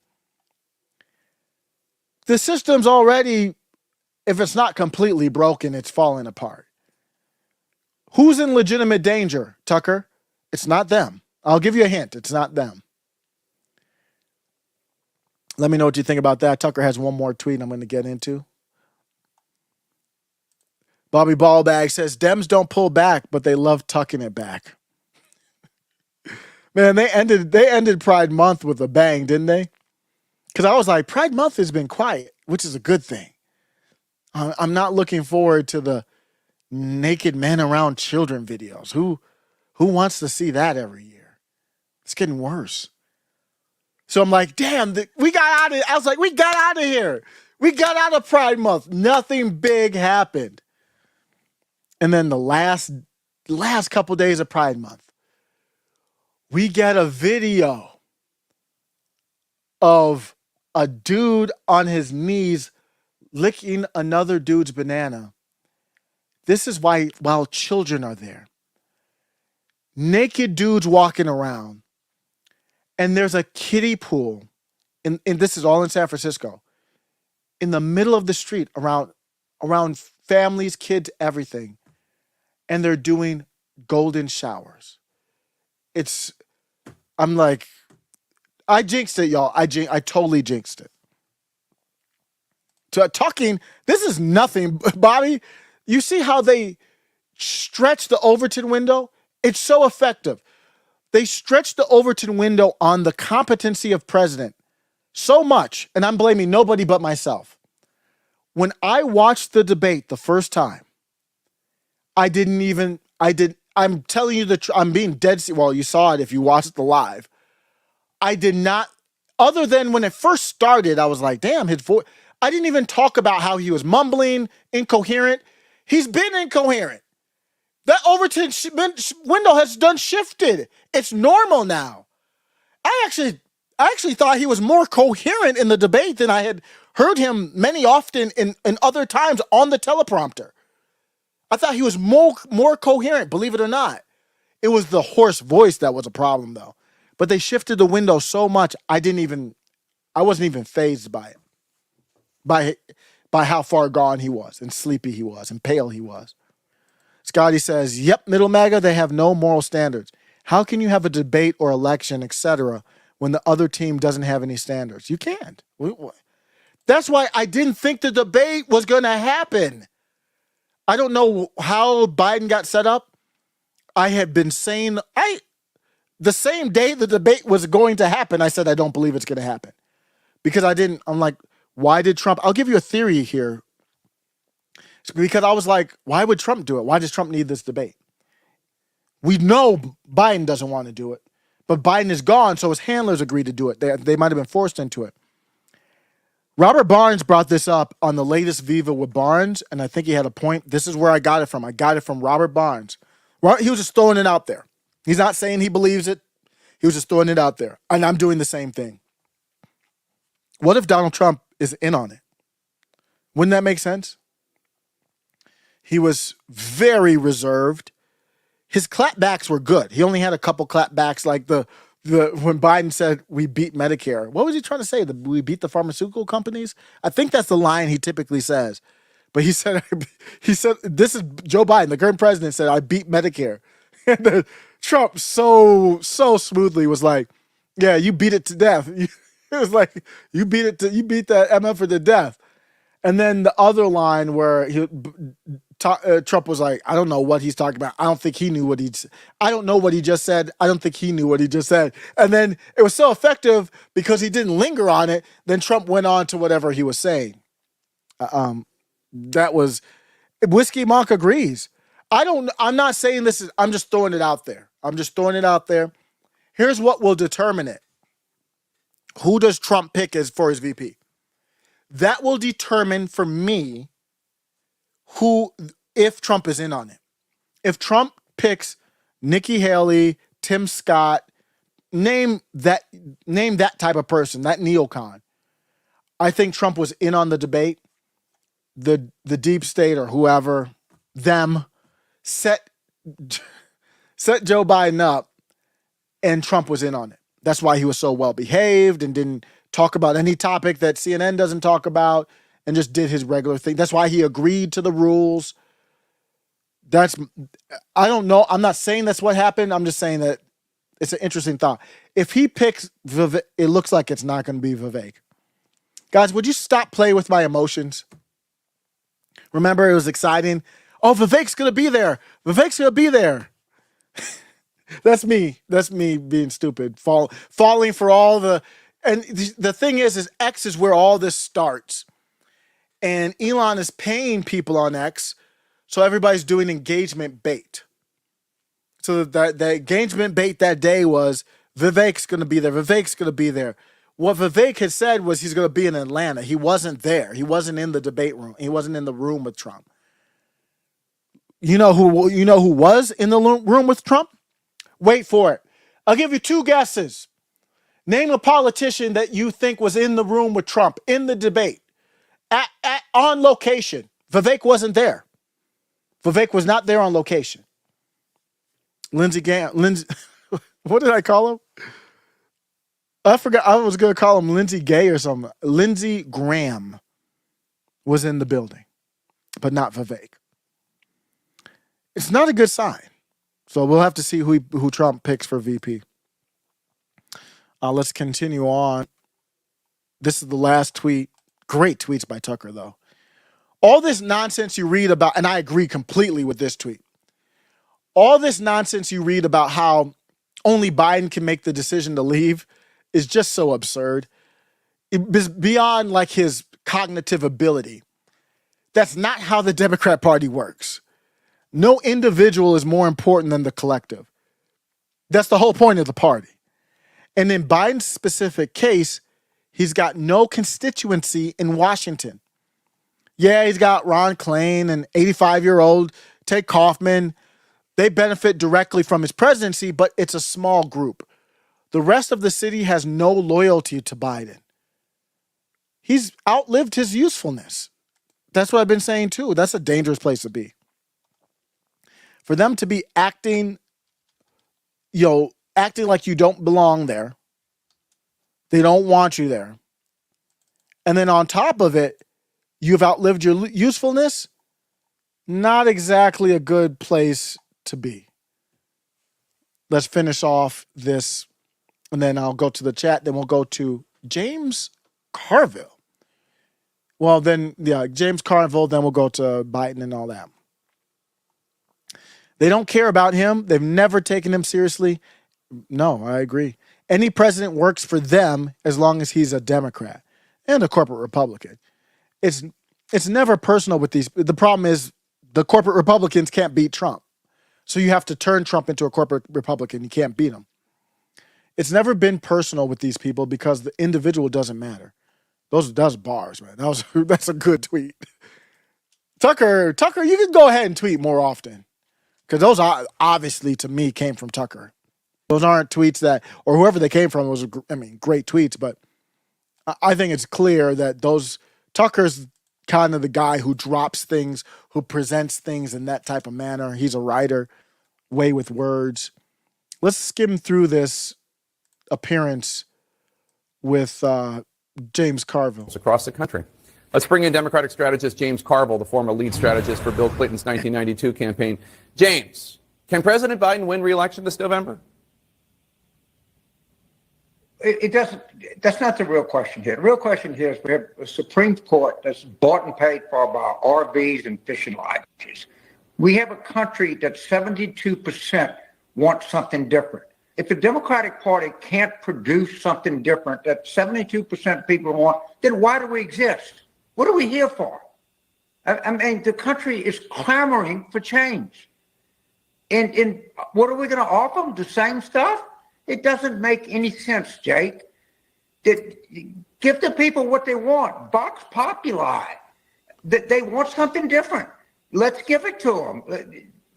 The system's already, if it's not completely broken, it's falling apart. Who's in legitimate danger, Tucker? It's not them. I'll give you a hint. It's not them. Let me know what you think about that. Tucker has one more tweet I'm going to get into. Bobby Ballbag says, Dems don't pull back, but they love tucking it back. Man, they ended Pride Month with a bang, didn't they? Because I was like, Pride Month has been quiet, which is a good thing. I'm not looking forward to the naked men around children videos. Who wants to see that every year? It's getting worse. So I'm like, damn, we got out of. I was like, we got out of here. We got out of Pride Month. Nothing big happened. And then the last couple days of Pride Month, we get a video of a dude on his knees licking another dude's banana. This is why, while children are there, naked dudes walking around, and there's a kiddie pool, and this is all in San Francisco, in the middle of the street around families, kids, everything. And they're doing golden showers. I'm like, I jinxed it, y'all. I totally jinxed it. Talking, this is nothing, Bobby. You see how they stretch the Overton window? It's so effective. They stretch the Overton window on the competency of president so much, and I'm blaming nobody but myself. When I watched the debate the first time, I'm telling you I'm being dead. Well, you saw it if you watched the live. I did not, other than when it first started, I was like, damn, his voice. I didn't even talk about how he was mumbling, incoherent. He's been incoherent. That Overton window has done shifted. It's normal now. I actually thought he was more coherent in the debate than I had heard him many often in other times on the teleprompter. I thought he was more coherent, believe it or not. It was the hoarse voice that was a problem, though. But they shifted the window so much, I wasn't even fazed by it, by how far gone he was, and sleepy he was, and pale he was. Scotty says, yep, middle MAGA, they have no moral standards. How can you have a debate or election, etc., when the other team doesn't have any standards? You can't. That's why I didn't think the debate was going to happen. I don't know how Biden got set up. I had been saying, the same day the debate was going to happen, I said, I don't believe it's going to happen. Because I'm like, why did Trump? I'll give you a theory here. Because I was like, why would Trump do it? Why does Trump need this debate? We know Biden doesn't want to do it, but Biden is gone, so his handlers agreed to do it. They might have been forced into it. Robert Barnes brought this up on the latest Viva with Barnes, and I think he had a point. This is where I got it from. I got it from Robert Barnes. He was just throwing it out there. He's not saying he believes it. He was just throwing it out there, and I'm doing the same thing. What if Donald Trump is in on it? Wouldn't that make sense? He was very reserved. His clapbacks were good. He only had a couple clapbacks, like the when Biden said we beat Medicare. What was he trying to say? We beat the pharmaceutical companies? I think that's the line he typically says. But he said this is Joe Biden, the current president, said I beat Medicare. And Trump so smoothly was like, yeah, you beat it to death. It was like you beat that MF to death. And then the other line where Trump was like, I don't know what he's talking about. I don't think he knew I don't know what he just said. I don't think he knew what he just said. And then it was so effective because he didn't linger on it. Then Trump went on to whatever he was saying. That was, Whiskey Monk agrees. I'm not saying I'm just throwing it out there. Here's what will determine it. Who does Trump pick for his VP? That will determine for me if Trump is in on it. If Trump picks Nikki Haley, Tim Scott, name that type of person, that neocon, I think Trump was in on the debate. The deep state or whoever, them, set Joe Biden up, and Trump was in on it. That's why he was so well behaved and didn't talk about any topic that CNN doesn't talk about and just did his regular thing. That's why he agreed to the rules. I don't know. I'm not saying that's what happened. I'm just saying that it's an interesting thought. If he picks Vivek, it looks like it's not going to be Vivek. Guys, would you stop playing with my emotions? Remember, it was exciting. Oh, Vivek's going to be there. Vivek's going to be there. That's me. That's me being stupid. Falling for all the... And the thing is X is where all this starts. And Elon is paying people on X, so everybody's doing engagement bait. So the engagement bait that day was Vivek's going to be there. Vivek's going to be there. What Vivek had said was he's going to be in Atlanta. He wasn't there. He wasn't in the debate room. He wasn't in the room with Trump. You know who was in the room with Trump? Wait for it. I'll give you two guesses. Name a politician that you think was in the room with Trump in the debate on location. Vivek wasn't there. Vivek was not there on location. Lindsey, what did I call him? I forgot. I was going to call him Lindsey Gay or something. Lindsey Graham. was in the building, but not Vivek. It's not a good sign. So we'll have to see who Trump picks for VP. Let's continue on. This is the last tweet. Great tweets by Tucker, though. All this nonsense you read about, and I agree completely with this tweet. All this nonsense you read about how only Biden can make the decision to leave is just so absurd. It's beyond like his cognitive ability. That's not how the Democrat Party works. No individual is more important than the collective. That's the whole point of the party. And in Biden's specific case, he's got no constituency in Washington. Yeah, he's got Ron Klain and 85-year-old Ted Kaufman. They benefit directly from his presidency, but it's a small group. The rest of the city has no loyalty to Biden. He's outlived his usefulness. That's what I've been saying too. That's a dangerous place to be. For them to be acting like you don't belong there. They don't want you there. And then on top of it, you've outlived your usefulness. Not exactly a good place to be. Let's finish off this, and then I'll go to the chat. Then we'll go to James Carville. Well, then, yeah, James Carville. Then we'll go to Biden and all that. They don't care about him. They've never taken him seriously. No, I agree. Any president works for them as long as he's a Democrat and a corporate Republican. It's never personal with these. The problem is the corporate Republicans can't beat Trump. So you have to turn Trump into a corporate Republican. You can't beat him. It's never been personal with these people because the individual doesn't matter. That's bars, man. That's a good tweet. Tucker, you can go ahead and tweet more often. Because those obviously, to me, came from Tucker. Those aren't tweets that, or whoever they came from, great tweets. But I think it's clear that Tucker's kind of the guy who drops things, who presents things in that type of manner. He's a writer, way with words. Let's skim through this appearance with James Carville. Across the country. Let's bring in Democratic strategist James Carville, the former lead strategist for Bill Clinton's 1992 campaign. James, can President Biden win re-election this November? It doesn't. That's not the real question here. The real question here is we have a Supreme Court that's bought and paid for by RVs and fishing lodges. We have a country that 72% want something different. If the Democratic Party can't produce something different that 72% of people want, then why do we exist? What are we here for? I mean, the country is clamoring for change. And what are we going to offer them? The same stuff? It doesn't make any sense, Jake. Give the people what they want. Vox populi. They want something different. Let's give it to them.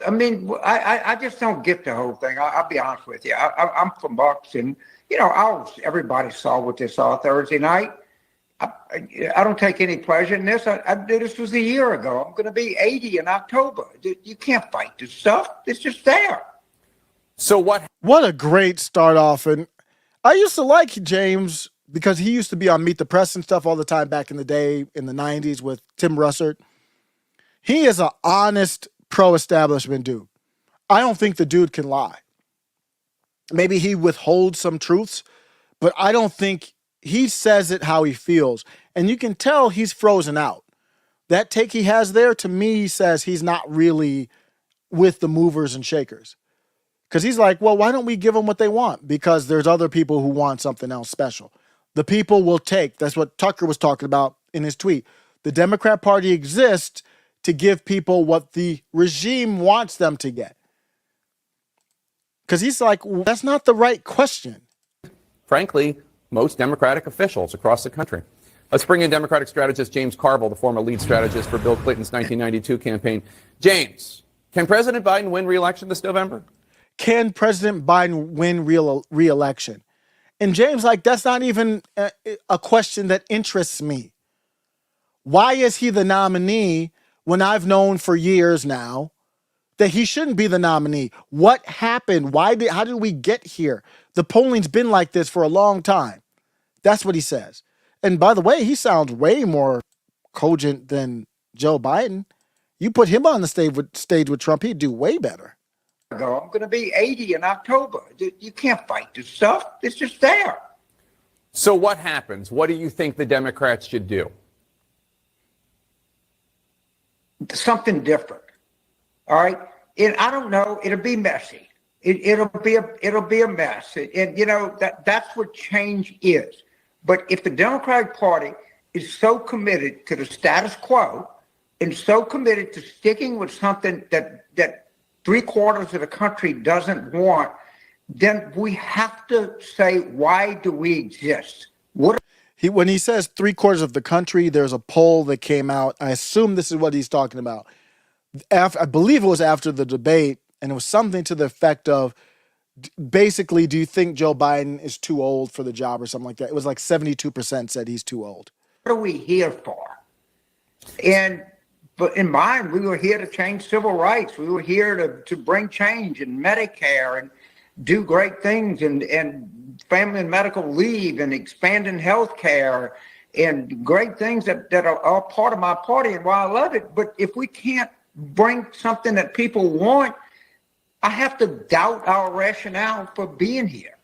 I mean, I just don't get the whole thing. I'll be honest with you. I'm from Bucks, and everybody saw what they saw Thursday night. I don't take any pleasure in this. This was a year ago. I'm going to be 80 in October. You can't fight this stuff. It's just there. So what? What a great start off. And I used to like James because he used to be on Meet the Press and stuff all the time back in the day in the 90s with Tim Russert. He is an honest pro-establishment dude. I don't think the dude can lie. Maybe he withholds some truths, but I don't think he says it how he feels. And you can tell he's frozen out. That take he has there, to me, he says he's not really with the movers and shakers. Because he's like, well, why don't we give them what they want? Because there's other people who want something else special. The people will take. That's what Tucker was talking about in his tweet. The Democrat Party exists to give people what the regime wants them to get. Because he's like, well, that's not the right question. Frankly, most Democratic officials across the country. Let's bring in Democratic strategist James Carville, the former lead strategist for Bill Clinton's 1992 campaign. James, can President Biden win re-election this November? Can President Biden win re-election? And James, that's not even a question that interests me. Why is he the nominee when I've known for years now that he shouldn't be the nominee? What happened? How did we get here? The polling's been like this for a long time. That's what he says. And by the way, he sounds way more cogent than Joe Biden. You put him on the stage with Trump, he'd do way better. I'm going to be 80 in October. You can't fight this stuff. It's just there. So what happens? What do you think the Democrats should do? Something different. All right. And I don't know. It'll be messy. It'll be a mess. And you know that's what change is. But if the Democratic Party is so committed to the status quo and so committed to sticking with something that 3/4 of the country doesn't want, then we have to say, why do we exist? When he says 3/4 of the country, there's a poll that came out. I assume this is what he's talking about. I believe it was after the debate, and it was something to the effect of, basically, do you think Joe Biden is too old for the job or something like that? It was like 72% said he's too old. What are we here for? But in mine, we were here to change civil rights. We were here to bring change in Medicare and do great things and family and medical leave and expanding health care and great things that are part of my party and why I love it. But if we can't bring something that people want, I have to doubt our rationale for being here.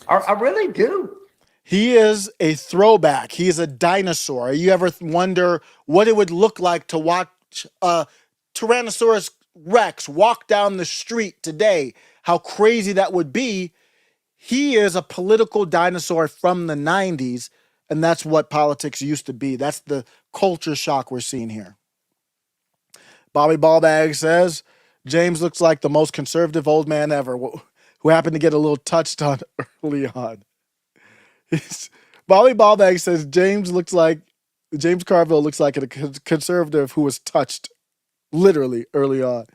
I really do. He is a throwback. He is a dinosaur. You ever wonder what it would look like to watch a Tyrannosaurus Rex walk down the street today? How crazy that would be. He is a political dinosaur from the 90s, and that's what politics used to be. That's the culture shock we're seeing here. Bobby Ballbag says, James looks like the most conservative old man ever, who happened to get a little touched on early on. Bobby Ballbag says James Carville looks like a conservative who was touched literally early on.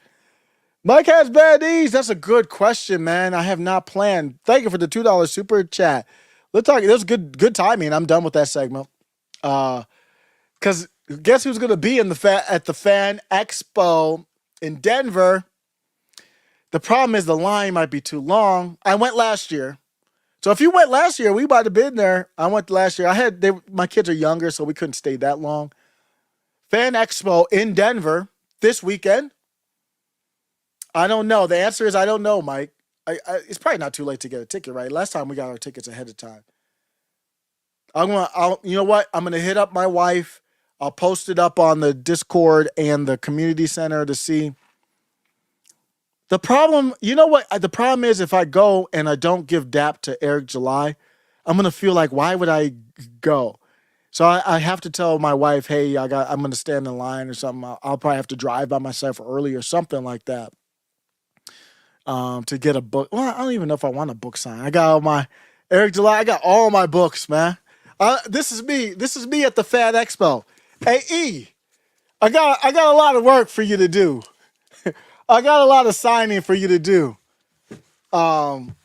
Mike has bad knees. That's a good question, man. I have not planned. Thank you for the $2 super chat. Let's talk. That was good timing. I'm done with that segment. Because guess who's going to be at the Fan Expo in Denver? The problem is the line might be too long. I went last year. So if you went last year, we might have been there. I went last year. My kids are younger, so we couldn't stay that long. Fan Expo in Denver this weekend. I don't know. The answer is I don't know, Mike. It's probably not too late to get a ticket, right? Last time we got our tickets ahead of time. You know what? I'm gonna hit up my wife. I'll post it up on the Discord and the community center to see. The problem, you know what? The problem is if I go and I don't give DAP to Eric July, I'm gonna feel like, why would I go? So I have to tell my wife, hey, I'm gonna stand in line or something. I'll probably have to drive by myself early or something like that. To get a book. Well, I don't even know if I want a book sign. I got all my Eric July. I got all my books, man. This is me. This is me at the Fan Expo. Hey, E, I got a lot of work for you to do. I got a lot of signing for you to do. I'm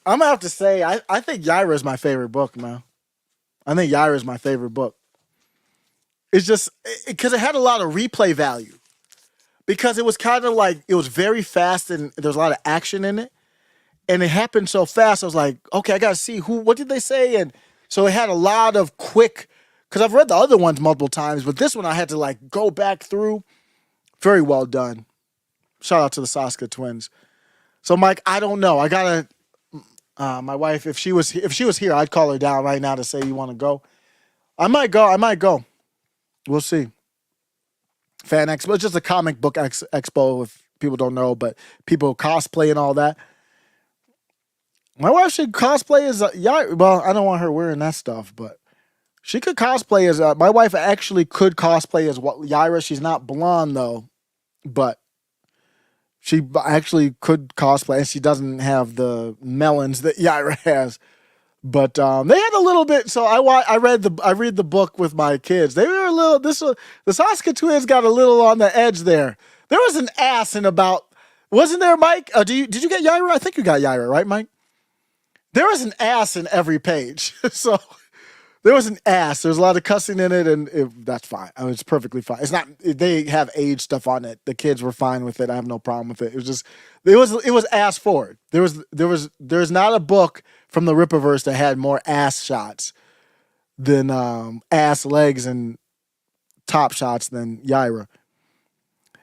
gonna have to say, I think Yaira is my favorite book, man. I think Yaira is my favorite book. It's just because it had a lot of replay value. Because it was kind of like, it was very fast and there was a lot of action in it. And it happened so fast, I was like, okay, I got to see what did they say? And so it had a lot of quick, because I've read the other ones multiple times, but this one I had to like go back through. Very well done. Shout out to the Saska twins. So Mike, I don't know. I got to, my wife, if she was here, I'd call her down right now to say, you want to go? I might go. We'll see. Fan Expo. It's just a comic book expo, if people don't know, but people cosplay and all that. My wife should cosplay as Yaira. Well, I don't want her wearing that stuff, but she could cosplay as my wife actually could cosplay as Yaira. She's not blonde though, but she actually could cosplay, and she doesn't have the melons that Yaira has. But they had a little bit. So I read the book with my kids. They were a little. The Saska twins got a little on the edge there. There was an ass in about. Wasn't there, Mike? Did you get Yaira? I think you got Yaira, right, Mike? There was an ass in every page. So there was an ass. There's a lot of cussing in it, and that's fine. I mean, it's perfectly fine. It's not. They have age stuff on it. The kids were fine with it. I have no problem with it. It was just. It was ass forward. There's not a book from the Rippaverse that had more ass shots than ass, legs, and top shots than Yaira.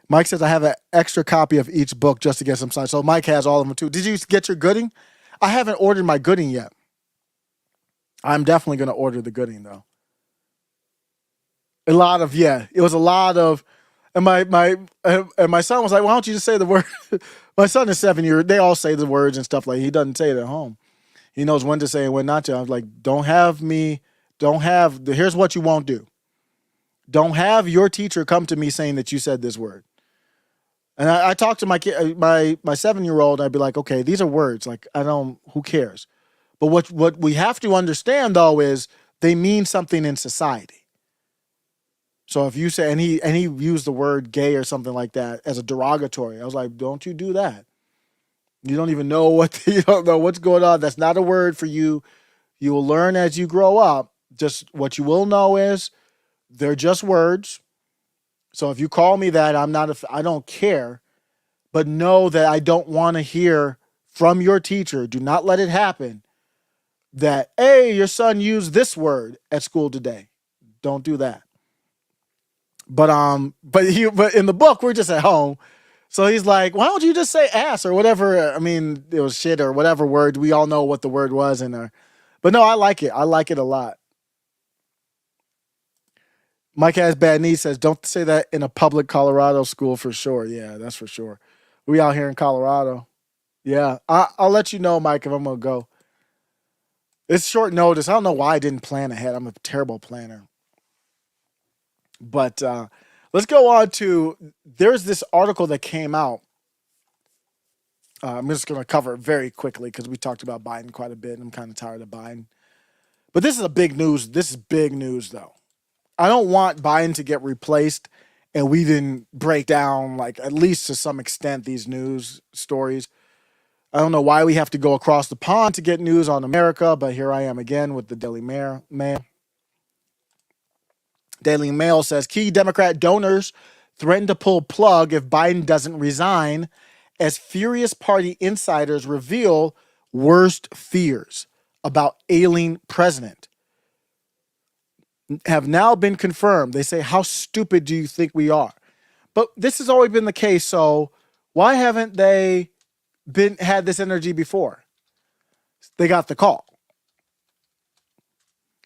Mike says, I have an extra copy of each book just to get some signed. So Mike has all of them too. Did you get your Gooding? I haven't ordered my Gooding yet. I'm definitely going to order the Gooding though. It was a lot of, and my son was like, why don't you just say the word? My son is 7 years. They all say the words and stuff like he doesn't say it at home. He knows when to say and when not to. I was like, here's what you won't do. Don't have your teacher come to me saying that you said this word. And I talked to my kid, my 7-year-old, I'd be like, okay, these are words. Like, who cares? But what we have to understand though is they mean something in society. So if you say, and he used the word gay or something like that as a derogatory, I was like, don't you do that. You don't even know you don't know what's going on. That's not a word for you. You will learn as you grow up. Just what you will know is they're just words. So if you call me that, I don't care, but know that I don't want to hear from your teacher. Do not let it happen that, hey, your son used this word at school today. Don't do that. But in the book, we're just at home. So he's like, why don't you just say ass or whatever? I mean, it was shit or whatever word. We all know what the word was in there. But no, I like it. I like it a lot. Mike Has Bad Knees says, don't say that in a public Colorado school for sure. Yeah, that's for sure. We out here in Colorado. Yeah, I'll let you know, Mike, if I'm going to go. It's short notice. I don't know why I didn't plan ahead. I'm a terrible planner. But let's go on to, there's this article that came out. I'm just going to cover it very quickly because we talked about Biden quite a bit. And I'm kind of tired of Biden. But this is big news. This is big news, though. I don't want Biden to get replaced and we didn't break down, like, at least to some extent, these news stories. I don't know why we have to go across the pond to get news on America, but here I am again with the Daily Mail. Daily Mail says key Democrat donors threaten to pull plug if Biden doesn't resign as furious party insiders reveal worst fears about ailing president have now been confirmed. They say, how stupid do you think we are? But this has always been the case. So why haven't they had this energy before? They got the call.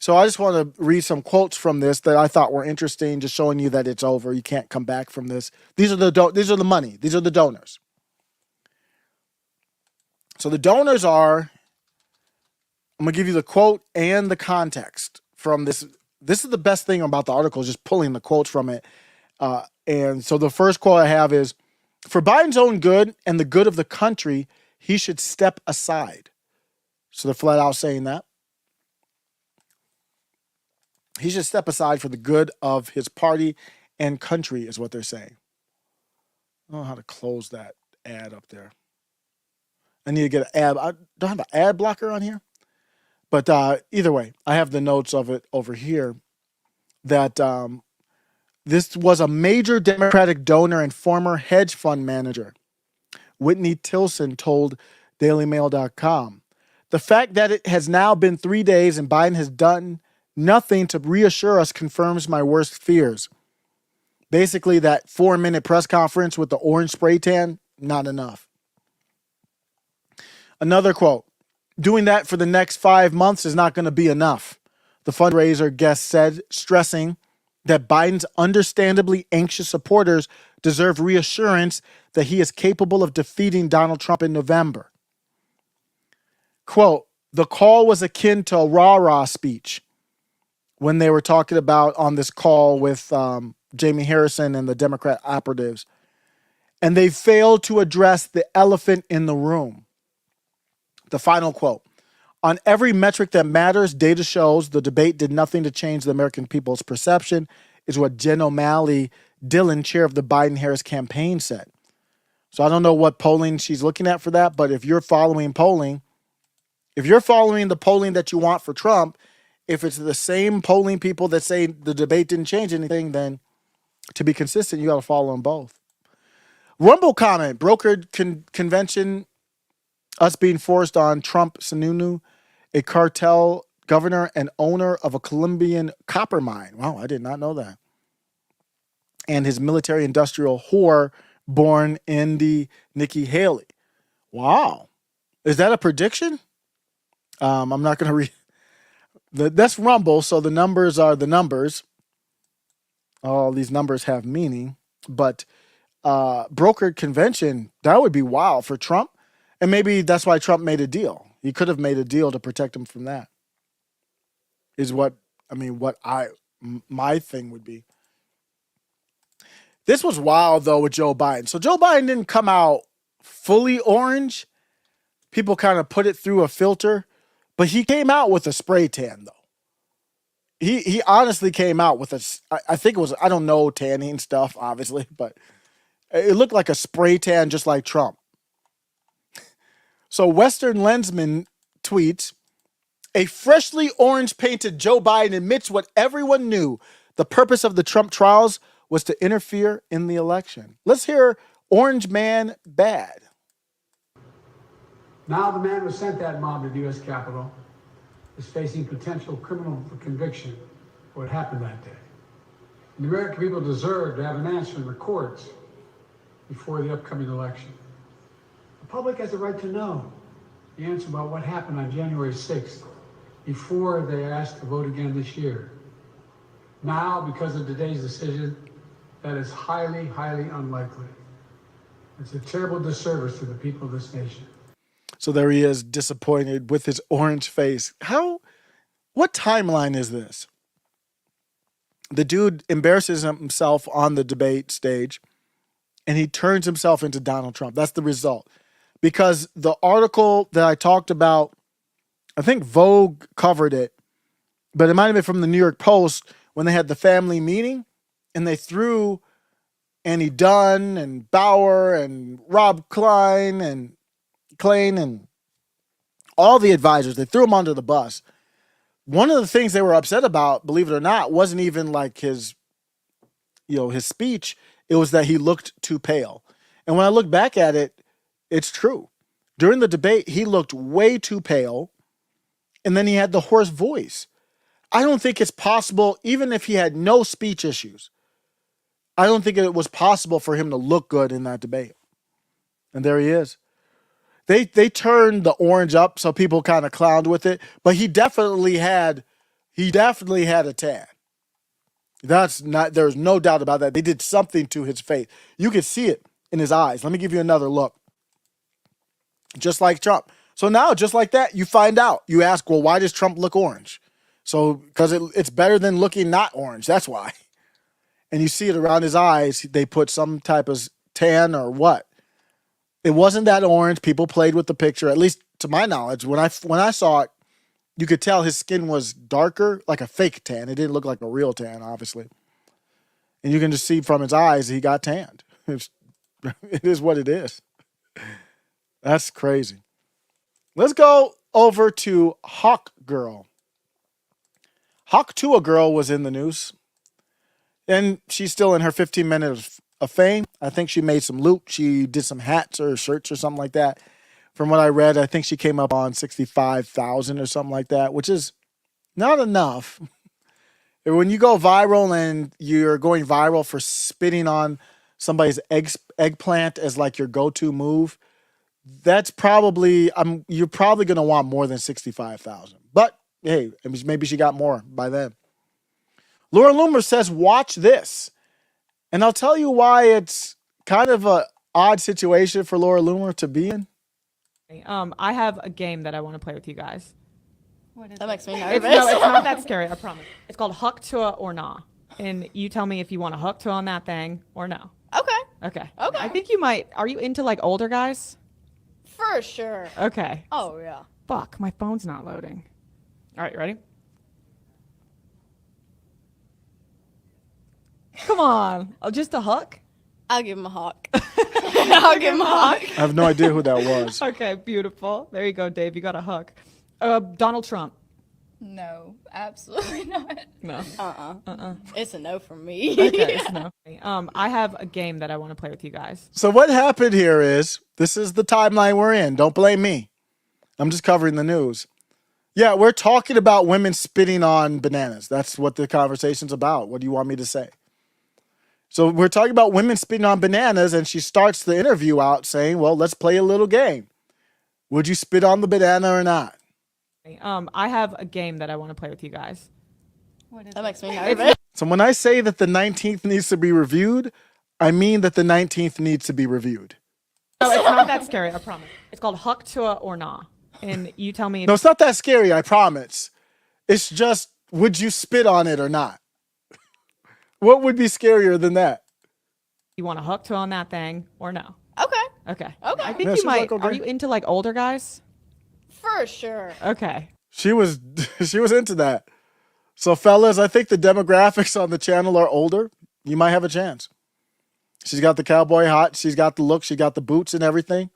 So I just want to read some quotes from this that I thought were interesting, just showing you that it's over. You can't come back from this. These are the money. These are the donors. So the donors are, I'm going to give you the quote and the context from this. This is the best thing about the article, is just pulling the quotes from it. And so the first quote I have is, for Biden's own good and the good of the country, he should step aside. So they're flat out saying that. He should step aside for the good of his party and country is what they're saying. I don't know how to close that ad up there. I need to get an ad. I don't have an ad blocker on here. But either way, I have the notes of it over here that this was a major Democratic donor and former hedge fund manager. Whitney Tilson told DailyMail.com. The fact that it has now been 3 days and Biden has done nothing to reassure us confirms my worst fears. Basically, that 4-minute press conference with the orange spray tan, not enough. Another quote. Doing that for the next 5 months is not going to be enough, the fundraiser guest said, stressing that Biden's understandably anxious supporters deserve reassurance that he is capable of defeating Donald Trump in November. Quote, the call was akin to a rah-rah speech when they were talking about on this call with Jamie Harrison and the Democrat operatives, and they failed to address the elephant in the room. The final quote, on every metric that matters, data shows the debate did nothing to change the American people's perception, is what Jen O'Malley Dillon, chair of the Biden-Harris campaign, said. So I don't know what polling she's looking at for that, but if you're following polling, if you're following the polling that you want for Trump, if it's the same polling people that say the debate didn't change anything, then to be consistent, you got to follow them both. Rumble comment, brokered convention, us being forced on Trump Sununu, a cartel governor and owner of a Colombian copper mine. Wow, I did not know that. and his military industrial whore born Indy Nikki Haley. Wow. Is that a prediction? I'm not going to read. That's Rumble, so the numbers are the numbers. All these numbers have meaning, but brokered convention, that would be wild for Trump. And maybe that's why Trump made a deal. He could have made a deal to protect him from that. Is what my thing would be. This was wild though with Joe Biden. So Joe Biden didn't come out fully orange. People kind of put it through a filter, but he came out with a spray tan though. He honestly came out with I think it was, I don't know tanning stuff obviously, but it looked like a spray tan just like Trump. So Western Lensman tweets, a freshly orange painted Joe Biden admits what everyone knew. The purpose of the Trump trials was to interfere in the election. Let's hear Orange Man Bad. Now the man who sent that mob to the U.S. Capitol is facing potential criminal conviction for what happened that day. And the American people deserve to have an answer in the courts before the upcoming election. The public has a right to know the answer about what happened on January 6th before they are asked to vote again this year. Now, because of today's decision, that is highly, highly unlikely. It's a terrible disservice to the people of this nation. So there he is, disappointed with his orange face. What timeline is this? The dude embarrasses himself on the debate stage and he turns himself into Donald Trump. That's the result. Because the article that I talked about, I think Vogue covered it, but it might have been from the New York Post when they had the family meeting and they threw Annie Dunn and Bauer and Rob Klein and all the advisors. They threw him under the bus. One of the things they were upset about, believe it or not, wasn't even like his speech. It was that he looked too pale. And when I look back at it, it's true. During the debate, he looked way too pale. And then he had the hoarse voice. I don't think it's possible, even if he had no speech issues, I don't think it was possible for him to look good in that debate. And there he is. They turned the orange up so people kind of clowned with it, but he definitely had a tan. There's no doubt about that. They did something to his face. You could see it in his eyes. Let me give you another look. Just like Trump. So now, just like that, you find out. You ask, well, why does Trump look orange? So, because it's better than looking not orange. That's why. And you see it around his eyes. They put some type of tan or what. It wasn't that orange. People played with the picture, at least to my knowledge. When I saw it, you could tell his skin was darker, like a fake tan. It didn't look like a real tan, obviously. And you can just see from his eyes he got tanned. It is what it is. That's crazy. Let's go over to Hawk Girl. Hawk Tua Girl was in the news. And she's still in her 15 minutes of fame. I think she made some loot. She did some hats or shirts or something like that. From what I read, I think she came up on 65,000 or something like that, which is not enough. When you go viral and you're going viral for spitting on somebody's eggplant as like your go-to move, that's probably, you're probably going to want more than 65,000. But hey, maybe she got more by then. Laura Loomer says, watch this. And I'll tell you why it's kind of an odd situation for Laura Loomer to be in. I have a game that I want to play with you guys. That makes me nervous. It's not that scary, I promise. It's called Huck Tua or Nah. And you tell me if you want to Huck Tua on that thing or no. Okay. I think you might. Are you into like older guys? For sure. Okay. Oh, yeah. Fuck, my phone's not loading. All right, you ready? Come on. Oh, just a Huck? I'll give him a hawk. I'll give him a hawk. I have no idea who that was. Okay, beautiful. There you go, Dave. You got a Huck. Donald Trump. No, absolutely not. No. It's a no from me. Okay, it's no. I have a game that I want to play with you guys. So what happened here is, this is the timeline we're in. Don't blame me. I'm just covering the news. Yeah, we're talking about women spitting on bananas. That's what the conversation's about. What do you want me to say? So we're talking about women spitting on bananas, and she starts the interview out saying, well, let's play a little game. Would you spit on the banana or not? I have a game that I want to play with you guys. That makes me nervous. So when I say that the 19th needs to be reviewed, I mean that the 19th needs to be reviewed. No, it's not that scary, I promise. It's called Huck to or Nah. And you tell me if No, it's not that scary, I promise. It's just, would you spit on it or not? What would be scarier than that? you want to Huck to on that thing or no. Okay. Okay. Okay. I think Yeah, you she's might. like, okay. Are you into like older guys? For sure. Okay. She was into that. So fellas, I think the demographics on the channel are older. You might have a chance. She's got the cowboy hat. She's got the look. She got the boots and everything.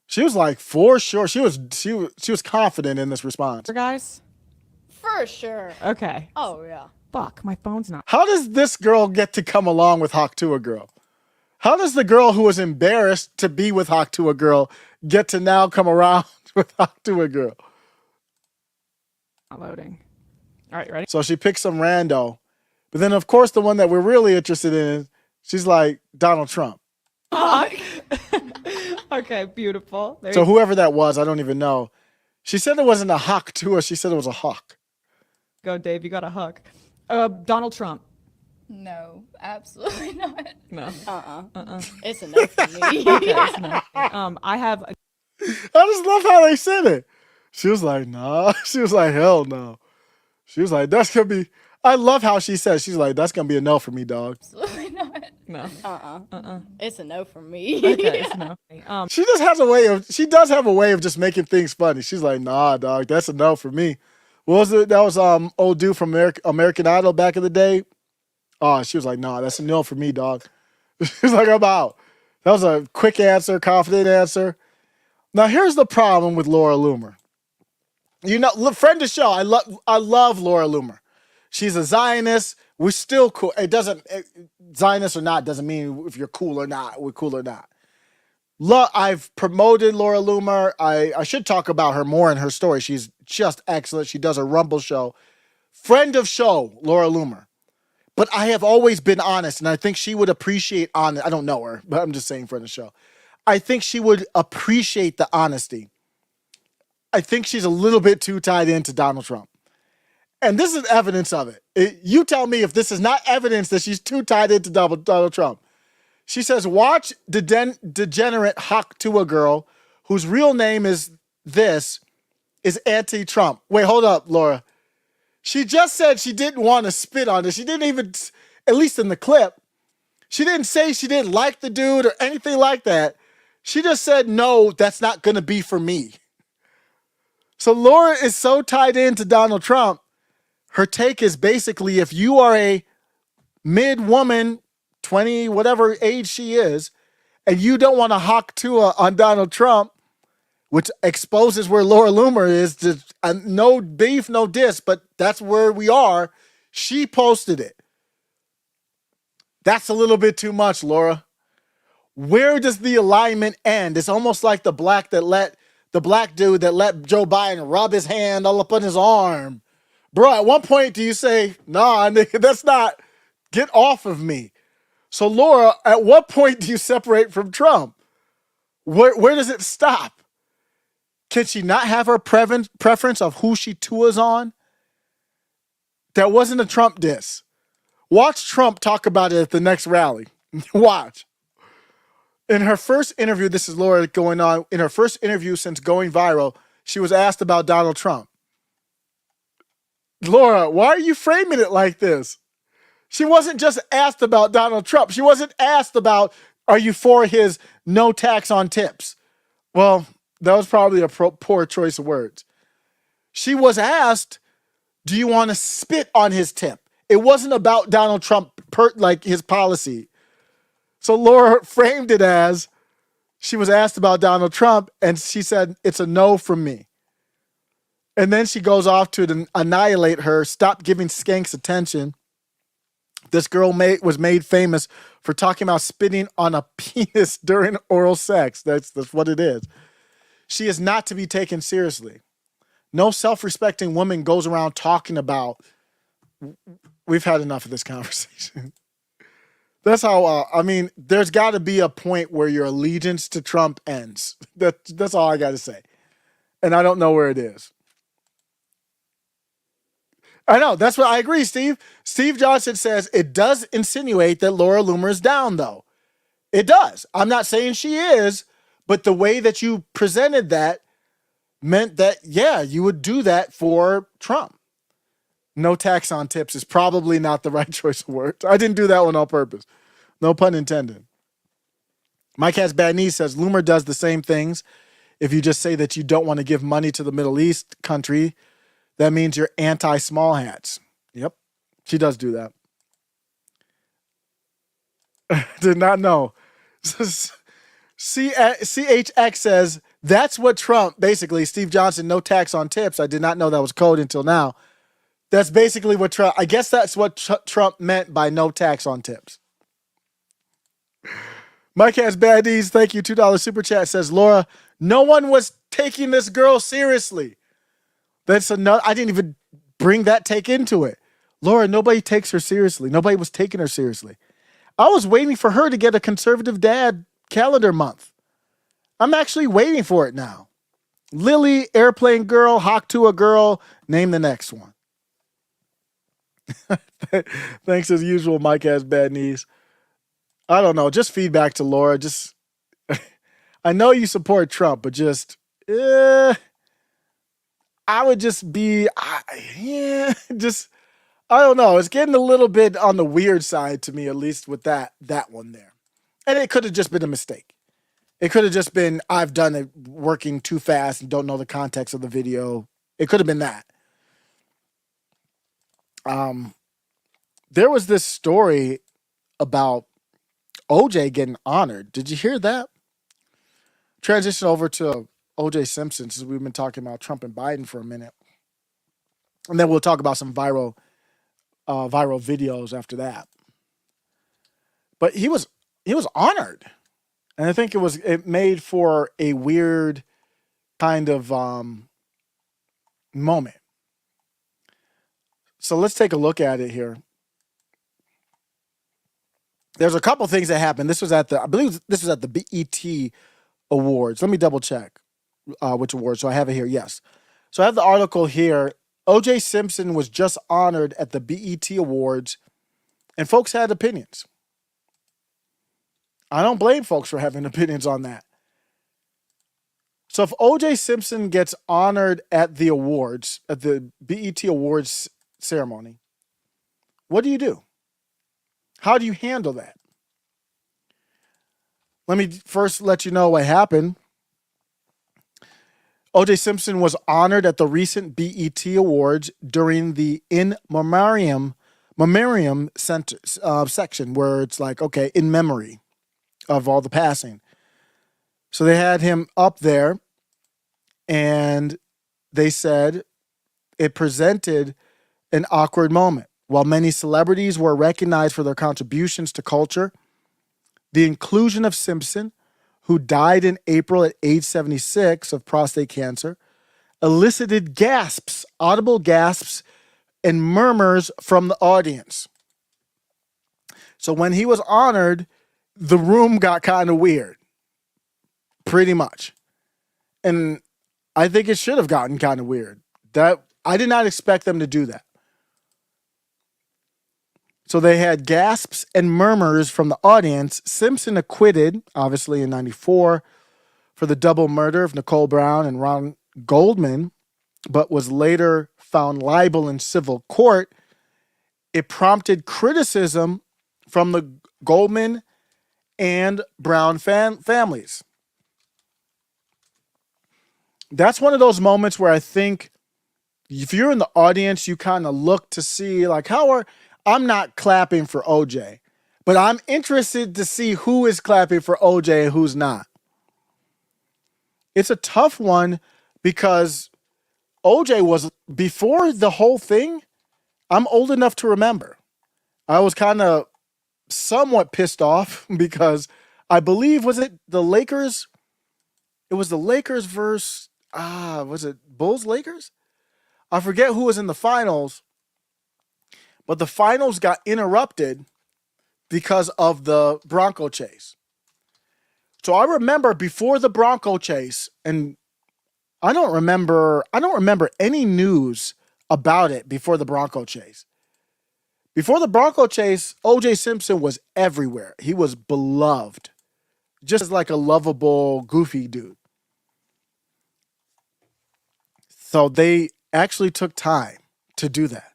She was like, for sure. She was confident in this response. Older guys? For sure. Okay. Oh, yeah. Fuck, my phone's not. How does this girl get to come along with Hawk Tuah girl? How does the girl who was embarrassed to be with Hawk Tuah girl get to now come around with Hawk Tuah girl? Not loading. All right, you ready? So she picks some rando. But then, of course, the one that we're really interested in, she's like, Donald Trump. Okay, beautiful. There So you whoever that was, I don't even know. She said it wasn't a Hawk Tuah. She said it was a hawk. go, Dave. You got a Huck. Donald Trump. No, absolutely not. No. It's a no for me. Okay, it's no. I have. I just love how they said it. She was like, nah. She was like, hell no. She was like, that's going to be. I love how she said, she's like, that's going to be a no for me, dog. Absolutely not. No. It's a no for me. Okay, it's no. She does have a way of just making things funny. She's like, nah, dog, that's a no for me. What was it? That was old dude from American Idol back in the day. Oh, she was like, nah, that's a no for me, dog. She was like, I'm out. That was a quick answer, confident answer. Now, here's the problem with Laura Loomer. You know, friend of the show, I love Laura Loomer. She's a Zionist. We're still cool. Zionist or not doesn't mean if you're cool or not, we're cool or not. I've promoted Laura Loomer. I should talk about her more in her story. She's just excellent. She does a Rumble show. Friend of show, Laura Loomer. But I have always been honest, and I think she would appreciate honest. I don't know her, but I'm just saying friend of show. I think she would appreciate the honesty. I think she's a little bit too tied into Donald Trump. And this is evidence of it. You tell me if this is not evidence that she's too tied into Donald Trump. She says, watch degenerate Hawk Tuah girl, whose real name is anti-Trump. Wait, hold up, Laura. She just said she didn't want to spit on it. She didn't even, at least in the clip, she didn't say she didn't like the dude or anything like that. She just said, no, that's not going to be for me. So Laura is so tied into Donald Trump. Her take is basically, if you are a mid-woman, 20, whatever age she is, and you don't want to Hawk Tuah on Donald Trump, which exposes where Laura Loomer is, no beef, no diss, but that's where we are. She posted it. That's a little bit too much, Laura. Where does the alignment end? It's almost like the black dude that let Joe Biden rub his hand all up on his arm. Bro, at one point do you say, nah, nigga, that's not, get off of me. So Laura, at what point do you separate from Trump? Where does it stop? Can she not have her preference of who she tours on? That wasn't a Trump diss. Watch Trump talk about it at the next rally. Watch. In her first interview, this is Laura going on, in her first interview since going viral, she was asked about Donald Trump. Laura, why are you framing it like this? She wasn't just asked about Donald Trump. She wasn't asked about, are you for his no tax on tips? Well, that was probably a poor choice of words. She was asked, do you want to spit on his tip? It wasn't about Donald Trump, like his policy. So Laura framed it as, she was asked about Donald Trump, and she said, it's a no from me. And then she goes off to annihilate her, stop giving skanks attention. This girl was made famous for talking about spitting on a penis during oral sex. That's what it is. She is not to be taken seriously. No self-respecting woman goes around talking about, we've had enough of this conversation. That's how. I mean, there's got to be a point where your allegiance to Trump ends. That's all I got to say, and I don't know where it is. I know. That's what I agree, Steve. Steve Johnson says it does insinuate that Laura Loomer is down, though. It does. I'm not saying she is, but the way that you presented that meant that, yeah, you would do that for Trump. No tax on tips is probably not the right choice of words. I didn't do that one on purpose. No pun intended. Mike Has Bad Knees says Loomer does the same things. If you just say that you don't want to give money to the Middle East country, that means you're anti-small hats. Yep, she does do that. Did not know. CHX says, that's what Trump, basically, Steve Johnson, no tax on tips. I did not know that was code until now. That's basically what Trump, I guess that's what Trump meant by no tax on tips. Mike Has Bad Knees, thank you, $2 super chat, says, Laura, no one was taking this girl seriously. That's another, I didn't even bring that take into it. Laura, nobody takes her seriously. Nobody was taking her seriously. I was waiting for her to get a conservative dad calendar month. I'm actually waiting for it now. Lily, Airplane Girl, Hawk to a Girl, name the next one. Thanks as usual, Mike Has Bad Knees. I don't know, just feedback to Laura. Just, I know you support Trump, but just, I would just be, I don't know. It's getting a little bit on the weird side to me, at least with that one there. And it could have just been a mistake. It could have just been, I've done it working too fast and don't know the context of the video. It could have been that. There was this story about OJ getting honored. Did you hear that? Transition over to OJ Simpson, since we've been talking about Trump and Biden for a minute. And then we'll talk about some viral videos after that. But he was honored. And I think it made for a weird kind of moment. So let's take a look at it here. There's a couple things that happened. I believe this was at the BET Awards. Let me double check which awards. So I have it here. Yes. So I have the article here. OJ Simpson was just honored at the BET Awards, and folks had opinions. I don't blame folks for having opinions on that. So if OJ Simpson gets honored at the awards, at the BET Awards ceremony, what do? How do you handle that? Let me first let you know what happened. OJ Simpson was honored at the recent BET Awards during the In Memoriam section, where it's like, okay, in memory of all the passing. So they had him up there, and they said it presented an awkward moment. While many celebrities were recognized for their contributions to culture, the inclusion of Simpson, who died in April at age 76 of prostate cancer, elicited gasps, audible gasps, and murmurs from the audience. So when he was honored, the room got kind of weird. Pretty much. And I think it should have gotten kind of weird. That I did not expect them to do that. So they had gasps and murmurs from the audience. Simpson acquitted, obviously in 94, for the double murder of Nicole Brown and Ron Goldman, but was later found liable in civil court. It prompted criticism from the Goldman and Brown families. That's one of those moments where I think if you're in the audience, you kind of look to see, like, I'm not clapping for OJ, but I'm interested to see who is clapping for OJ and who's not. It's a tough one because OJ was, before the whole thing, I'm old enough to remember. I was kind of somewhat pissed off because I believe, was it the Lakers? It was the Lakers versus, was it Bulls Lakers? I forget who was in the finals. But the finals got interrupted because of the Bronco chase. So I remember before the Bronco chase, and I don't remember any news about it before the Bronco chase. Before the Bronco chase, O.J. Simpson was everywhere. He was beloved, just like a lovable, goofy dude. So they actually took time to do that.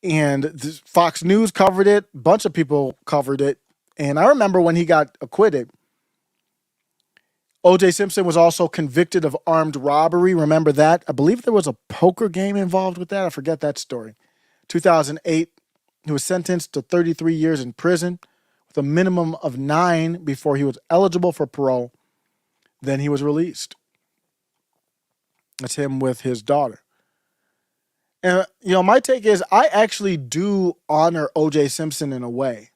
And Fox News covered it. A bunch of people covered it. And I remember when he got acquitted, O.J. Simpson was also convicted of armed robbery. Remember that? I believe there was a poker game involved with that. I forget that story. 2008, he was sentenced to 33 years in prison with a minimum of 9 before he was eligible for parole. Then he was released. That's him with his daughter. And, my take is I actually do honor O.J. Simpson in a way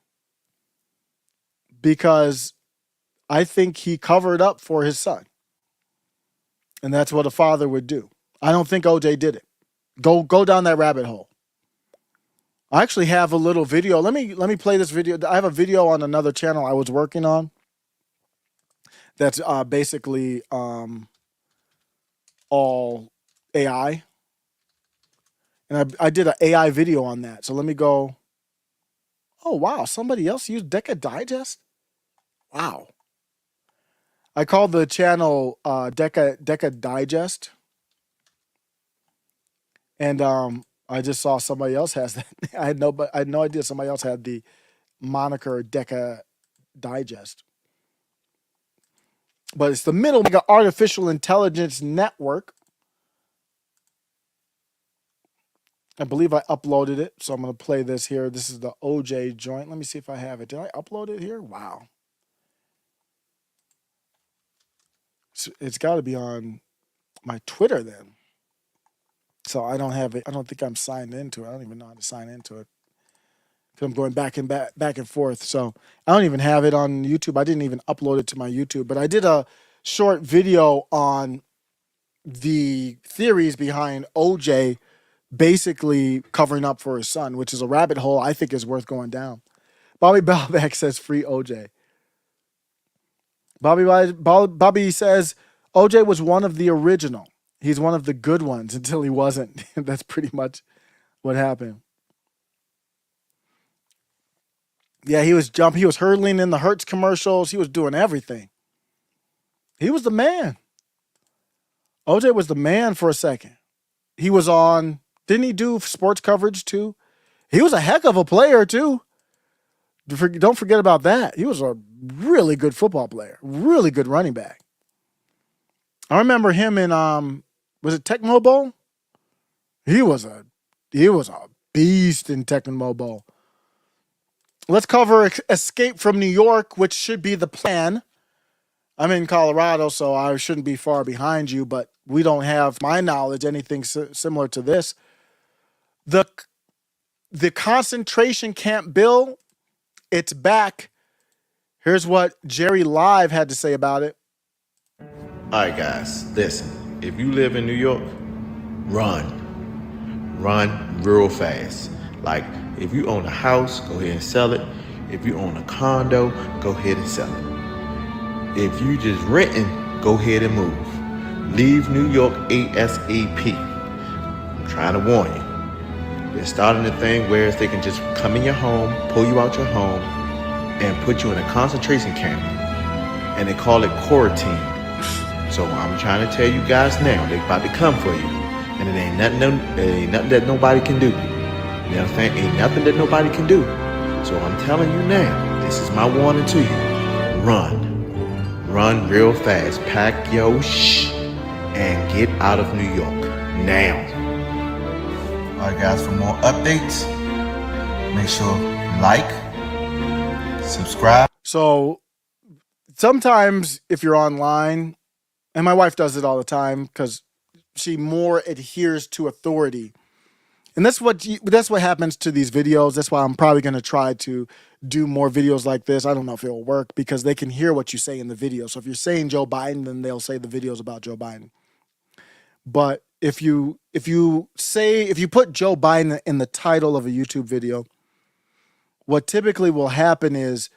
because I think he covered up for his son. And that's what a father would do. I don't think O.J. did it. Go down that rabbit hole. I actually have a little video. Let me play this video. I have a video on another channel I was working on that's basically all AI. And I did an AI video on that. So let me go. Oh, wow. Somebody else used Deca Digest? Wow. I called the channel Deca Digest. And I just saw somebody else has that. I had no idea somebody else had the moniker Deca Digest. But it's the middle artificial intelligence network. I believe I uploaded it, so I'm going to play this here. This is the OJ joint. Let me see if I have it. Did I upload it here? Wow. It's got to be on my Twitter then. So I don't have it. I don't think I'm signed into it. I don't even know how to sign into it. Because I'm going back and forth. So I don't even have it on YouTube. I didn't even upload it to my YouTube. But I did a short video on the theories behind OJ basically covering up for his son, which is a rabbit hole I think is worth going down. Bobby Balbeck says free OJ. Bobby says OJ was one of the original. He's one of the good ones until he wasn't. That's pretty much what happened. Yeah, he was jumping. He was hurdling in the Hertz commercials. He was doing everything. He was the man. OJ was the man for a second. He was on, didn't he do sports coverage too? He was a heck of a player too. Don't forget about that. He was a really good football player, really good running back. I remember him in was it Tecmo Bowl? He was a beast in Tecmo Bowl. Let's cover Escape from New York, which should be the plan. I'm in Colorado, so I shouldn't be far behind you, but we don't have, to my knowledge, anything similar to this. The concentration camp bill, it's back. Here's what Jerry Live had to say about it. All right, guys, listen. If you live in New York, run real fast. Like, if you own a house, go ahead and sell it. If you own a condo, go ahead and sell it. If you just renting, go ahead and move. Leave New York ASAP. I'm trying to warn you. They're starting a thing where they can just come in your home, pull you out your home, and put you in a concentration camp. And they call it quarantine. So I'm trying to tell you guys now, they're about to come for you. And it ain't nothing that nobody can do. You know what I'm saying? Ain't nothing that nobody can do. So I'm telling you now, this is my warning to you. Run real fast. Pack your and get out of New York now. All right, guys, for more updates, make sure you like, subscribe. So sometimes if you're online, and my wife does it all the time because she more adheres to authority. And that's what happens to these videos. That's why I'm probably going to try to do more videos like this. I don't know if it'll work because they can hear what you say in the video. So if you're saying Joe Biden, then they'll say the video's about Joe Biden. But if you put Joe Biden in the title of a YouTube video, what typically will happen is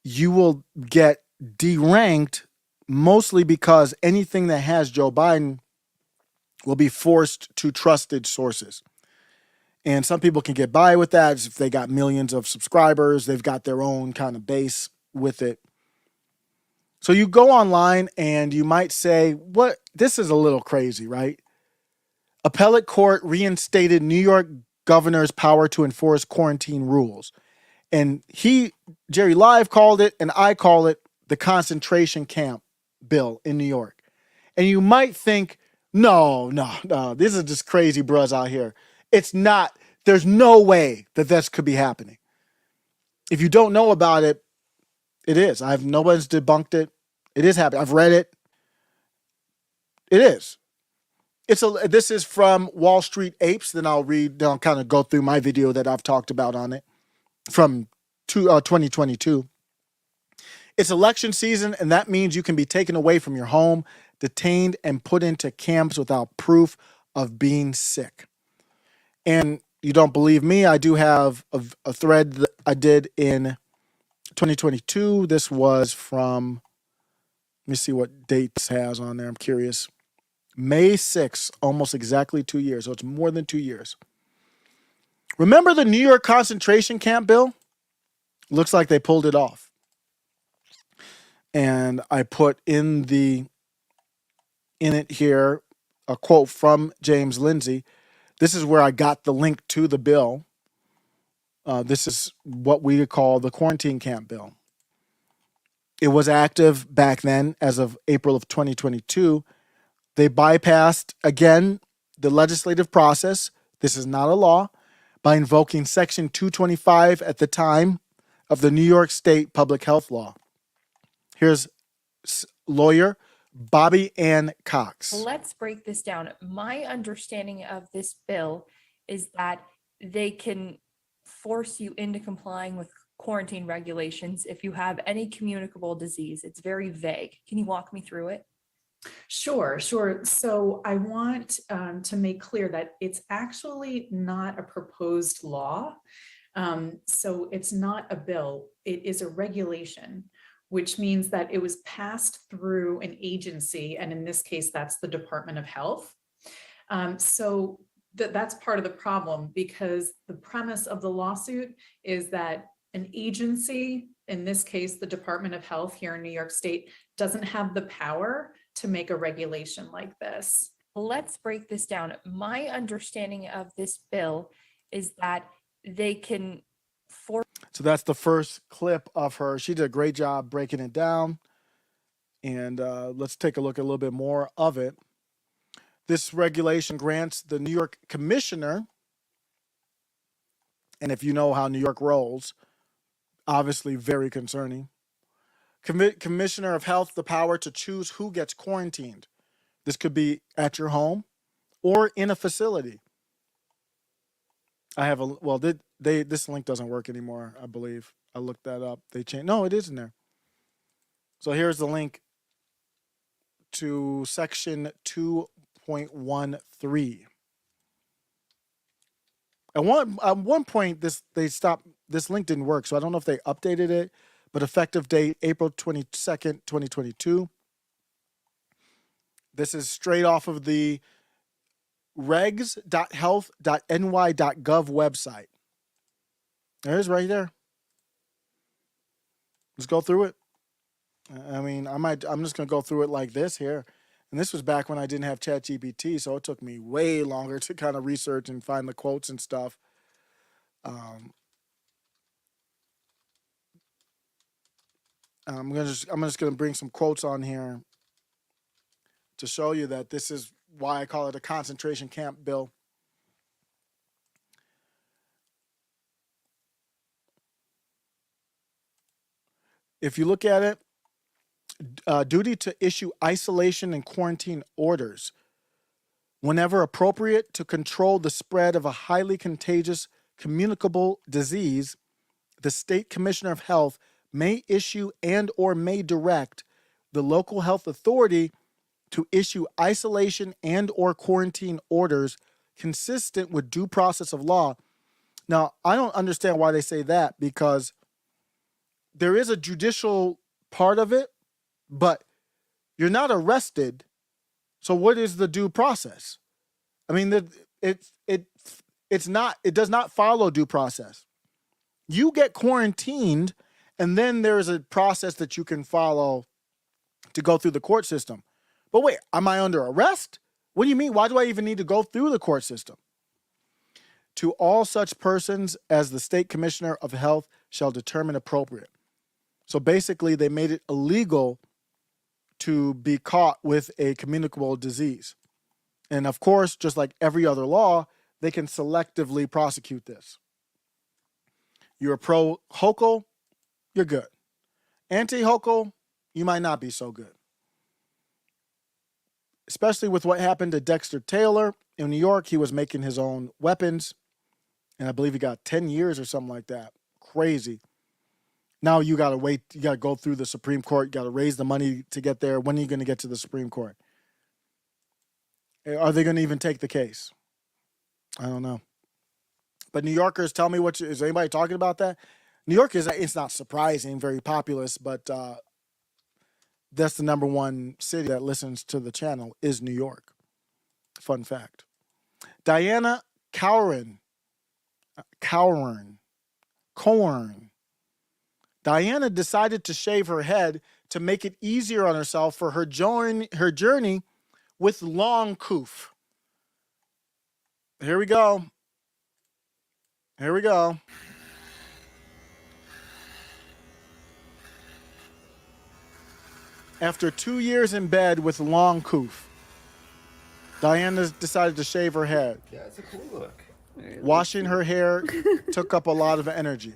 you will get deranked mostly because anything that has Joe Biden will be forced to trusted sources. And some people can get by with that if they got millions of subscribers, they've got their own kind of base with it. So you go online and you might say, what? This is a little crazy, right? Appellate court reinstated New York governor's power to enforce quarantine rules. And Jerry Live called it, and I call it the concentration camp bill in New York. And you might think, no, this is just crazy bros out here. It's not. There's no way that this could be happening. If you don't know about it, it is. Nobody's debunked it. It is happening. I've read it. It is. This is from Wall Street Apes. Then I'll kind of go through my video that I've talked about on it from 2022. It's election season, and that means you can be taken away from your home, detained, and put into camps without proof of being sick. And you don't believe me? I do have a thread that I did in 2022. This was from, let me see what dates has on there. I'm curious. May 6th, almost exactly 2 years. So it's more than 2 years. Remember the New York concentration camp bill? Looks like they pulled it off. And I put in it here a quote from James Lindsay. This is where I got the link to the bill. This is what we call the quarantine camp bill. It was active back then as of April of 2022. They bypassed, again, the legislative process. This is not a law, by invoking Section 225 at the time of the New York State Public Health Law. Here's lawyer Bobby Ann Cox. Let's break this down. My understanding of this bill is that they can force you into complying with quarantine regulations if you have any communicable disease. It's very vague. Can you walk me through it? Sure. So I want to make clear that it's actually not a proposed law. So it's not a bill. It is a regulation, which means that it was passed through an agency. And in this case, that's the Department of Health. So that's part of the problem, because the premise of the lawsuit is that an agency, in this case, the Department of Health here in New York State, doesn't have the power to make a regulation like this. Let's break this down. My understanding of this bill is that they can force. So that's the first clip of her. She did a great job breaking it down. And let's take a look at a little bit more of it. This regulation grants the New York commissioner, and if you know how New York rolls, obviously very concerning, Commissioner of Health the power to choose who gets quarantined. This could be at your home or in a facility. I have this link doesn't work anymore, I believe. I looked that up. They changed. No, it is in there. So here's the link to section 2.13. At one point, this link didn't work, so I don't know if they updated it, but effective date, April 22nd, 2022. This is straight off of the regs.health.ny.gov website. There it is right there. Let's go through it. I mean, I'm just going to go through it like this here. And this was back when I didn't have ChatGPT, so it took me way longer to kind of research and find the quotes and stuff. I'm just going to bring some quotes on here to show you that this is why I call it a concentration camp bill. If you look at it, duty to issue isolation and quarantine orders whenever appropriate to control the spread of a highly contagious communicable disease. The state commissioner of health may issue and or may direct the local health authority to issue isolation and or quarantine orders consistent with due process of law. Now, I don't understand why they say that, because there is a judicial part of it, but you're not arrested. So what is the due process? I mean, it does not follow due process. You get quarantined, and then there's a process that you can follow to go through the court system. But wait, am I under arrest? What do you mean? Why do I even need to go through the court system? To all such persons as the state commissioner of health shall determine appropriate. So basically, they made it illegal to be caught with a communicable disease. And of course, just like every other law, they can selectively prosecute this. You're pro-Hochul, you're good. Anti-Hochul, you might not be so good. Especially with what happened to Dexter Taylor in New York. He was making his own weapons, and I believe he got 10 years or something like that. Crazy. Now you got to wait. You got to go through the Supreme Court. You got to raise the money to get there. When are you going to get to the Supreme Court? Are they going to even take the case? I don't know. But New Yorkers, tell me is anybody talking about that? New York it's not surprising, very populous, but that's the number one city that listens to the channel is New York. Fun fact. Diana Cowan. Diana decided to shave her head to make it easier on herself for her journey with long coof. Here we go. After 2 years in bed with long coof, Diana decided to shave her head. Yeah, it's a cool look. Washing her hair took up a lot of energy.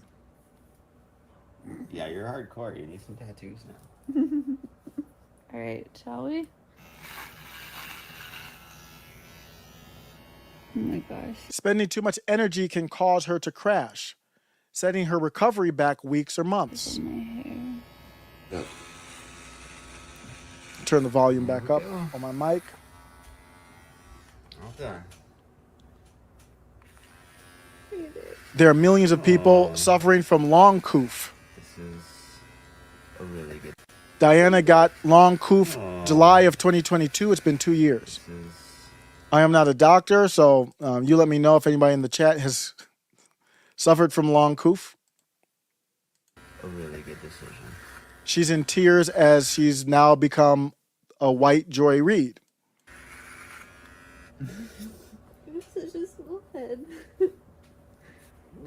Yeah, you're hardcore. You need some tattoos now. All right, shall we? Oh my gosh. Spending too much energy can cause her to crash, setting her recovery back weeks or months. My hair. Yep. Turn the volume back up on my mic. All done. There are millions of people suffering from long coof. This is a really good. Diana got long coof July of 2022. It's been 2 years. I am not a doctor, so you let me know if anybody in the chat has suffered from long coof. A really good decision. She's in tears as she's now become a white Joy Reid. You have such a small head. Oh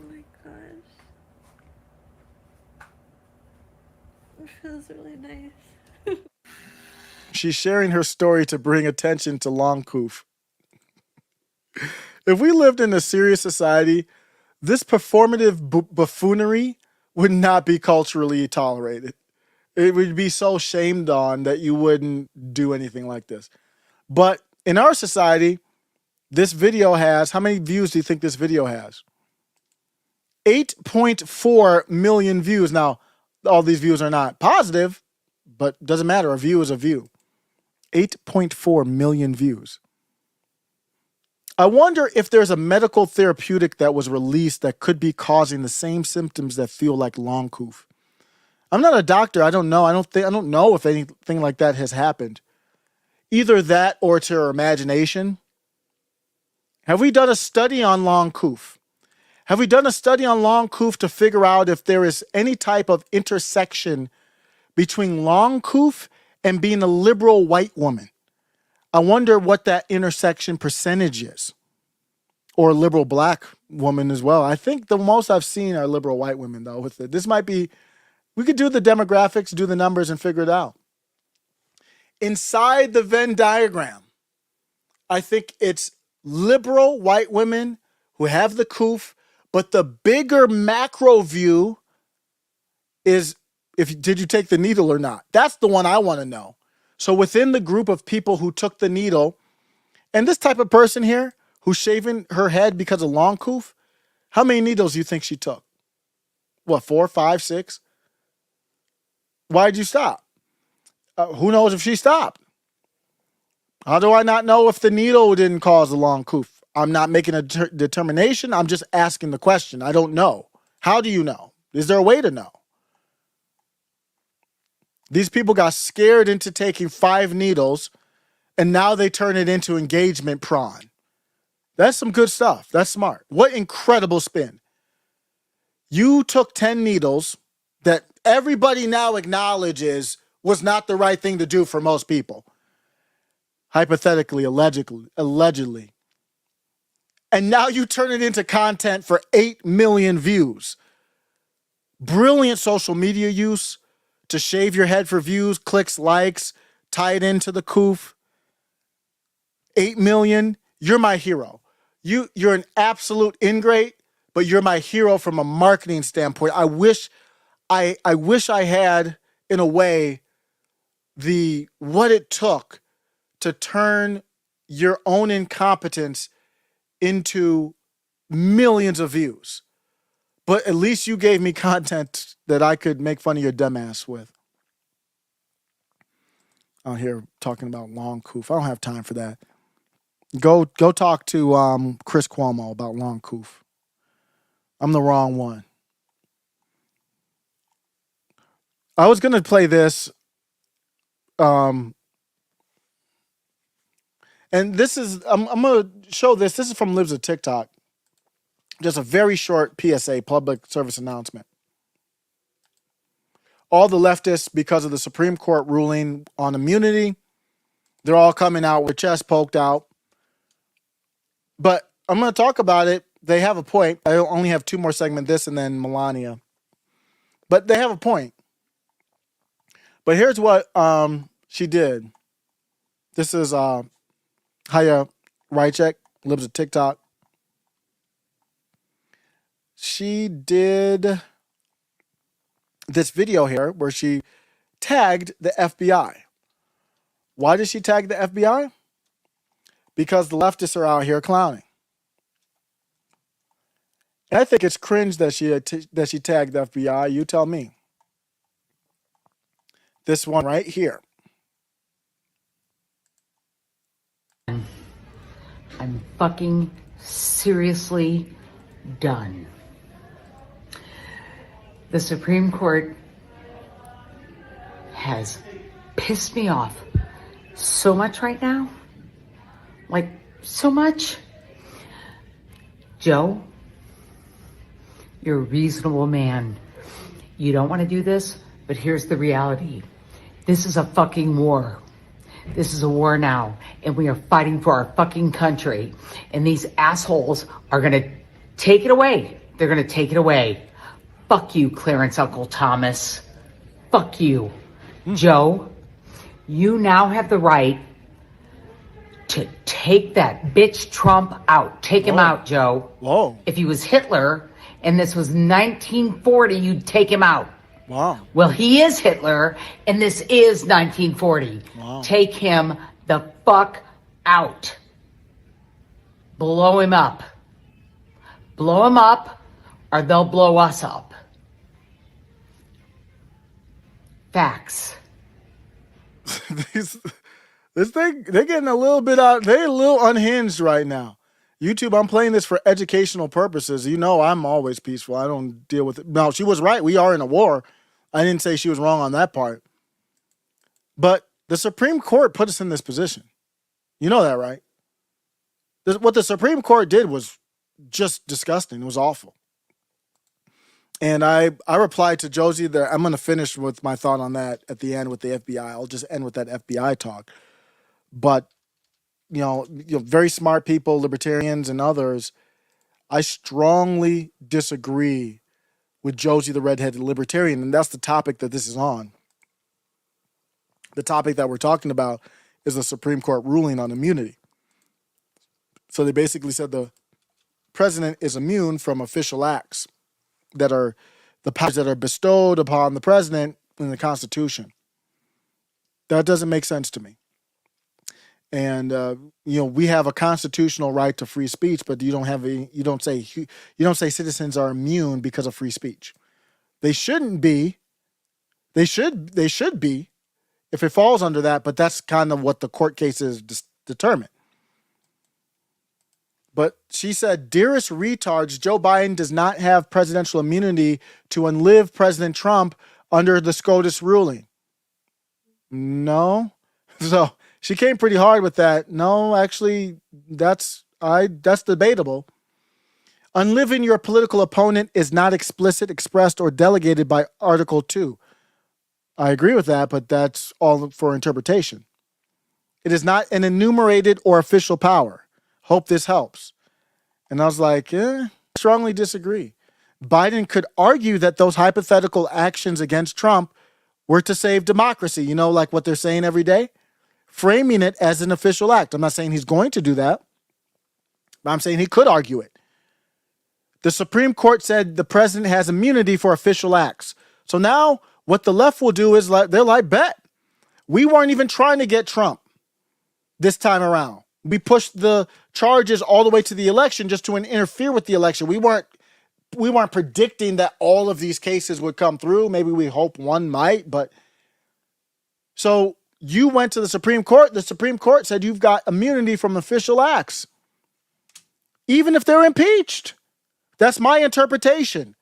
my gosh. It feels really nice. She's sharing her story to bring attention to long coof. If we lived in a serious society, this performative buffoonery would not be culturally tolerated. It would be so shamed on that you wouldn't do anything like this. But in our society, this video has, how many views do you think this video has? 8.4 million views. Now, all these views are not positive, but doesn't matter. A view is a view. 8.4 million views. I wonder if there's a medical therapeutic that was released that could be causing the same symptoms that feel like long coof. I'm not a doctor. I don't know. I don't know if anything like that has happened. Either that or it's her imagination. Have we done a study on long coof? Have we done a study on long coof to figure out if there is any type of intersection between long coof and being a liberal white woman? I wonder what that intersection percentage is. Or a liberal black woman as well. I think the most I've seen are liberal white women, though. With it. This might be, we could do the demographics, do the numbers, and figure it out. Inside the Venn diagram, I think it's liberal white women who have the coof, but the bigger macro view is, did you take the needle or not? That's the one I want to know. So within the group of people who took the needle, and this type of person here who's shaving her head because of long coof, how many needles do you think she took? What, 4, 5, 6? Why'd you stop? Who knows if she stopped? How do I not know if the needle didn't cause the long coof? I'm not making a determination. I'm just asking the question. I don't know. How do you know? Is there a way to know? These people got scared into taking 5 needles, and now they turn it into engagement prawn. That's some good stuff. That's smart. What incredible spin. You took 10 needles that everybody now acknowledges was not the right thing to do for most people. Hypothetically, allegedly. And now you turn it into content for 8 million views. Brilliant social media use to shave your head for views, clicks, likes, tie it into the coof. 8 million, you're my hero. You're an absolute ingrate, but you're my hero from a marketing standpoint. I wish I had, in a way, what it took to turn your own incompetence into millions of views. But at least you gave me content that I could make fun of your dumbass with. Out here talking about long coof. I don't have time for that. Go talk to Chris Cuomo about long coof. I'm the wrong one. I was gonna play this. And this is I'm gonna show this. This is from Libs of TikTok. Just a very short PSA, public service announcement. All the leftists, because of the Supreme Court ruling on immunity, they're all coming out with chest poked out. But I'm going to talk about it. They have a point. I only have 2 more segments, this and then Melania. But they have a point. But here's what she did. This is Haya Rychek, Libs of TikTok. She did this video here where she tagged the FBI. Why did she tag the FBI? Because the leftists are out here clowning. And I think it's cringe that she tagged the FBI. You tell me. This one right here. I'm fucking seriously done. The Supreme Court has pissed me off so much right now. Like, so much. Joe, you're a reasonable man. You don't want to do this, but here's the reality. This is a fucking war. This is a war now, and we are fighting for our fucking country. And these assholes are going to take it away. They're going to take it away. Fuck you, Clarence Uncle Thomas. Fuck you. Joe, you now have the right to take that bitch Trump out. Take him out, Joe. Whoa. If he was Hitler and this was 1940, you'd take him out. Wow. Well, he is Hitler, and this is 1940. Wow. Take him the fuck out. Blow him up. Blow him up, or they'll blow us up. Facts. This thing, they're getting a little bit out. They're a little unhinged right now. YouTube, I'm playing this for educational purposes. You know, I'm always peaceful. I don't deal with it. No, she was right. We are in a war. I didn't say she was wrong on that part. But the Supreme Court put us in this position. You know that, right? What the Supreme Court did was just disgusting. It was awful. And I replied to Josie that I'm going to finish with my thought on that at the end with the FBI. I'll just end with that FBI talk. But, you know, very smart people, libertarians and others, I strongly disagree with Josie the redheaded libertarian. And that's the topic that this is on. The topic that we're talking about is the Supreme Court ruling on immunity. So they basically said the president is immune from official acts that are the powers that are bestowed upon the president in the Constitution. That doesn't make sense to me. And we have a constitutional right to free speech, but you don't say citizens are immune because of free speech. They shouldn't be. They should be if it falls under that, but that's kind of what the court cases determine. But she said, dearest retards, Joe Biden does not have presidential immunity to unlive President Trump under the SCOTUS ruling. No. So she came pretty hard with that. No, actually, that's debatable. Unliving your political opponent is not explicit, expressed, or delegated by Article 2. I agree with that, but that's all for interpretation. It is not an enumerated or official power. Hope this helps. And I was like, strongly disagree. Biden could argue that those hypothetical actions against Trump were to save democracy, like what they're saying every day, framing it as an official act. I'm not saying he's going to do that, but I'm saying he could argue it. The Supreme Court said the president has immunity for official acts. So now what the left will do is they're like, bet. We weren't even trying to get Trump this time around. We pushed the charges all the way to the election just to interfere with the election. We weren't predicting that all of these cases would come through. Maybe we hope one might, but so you went to the Supreme Court. The Supreme Court said you've got immunity from official acts, even if they're impeached. That's my interpretation.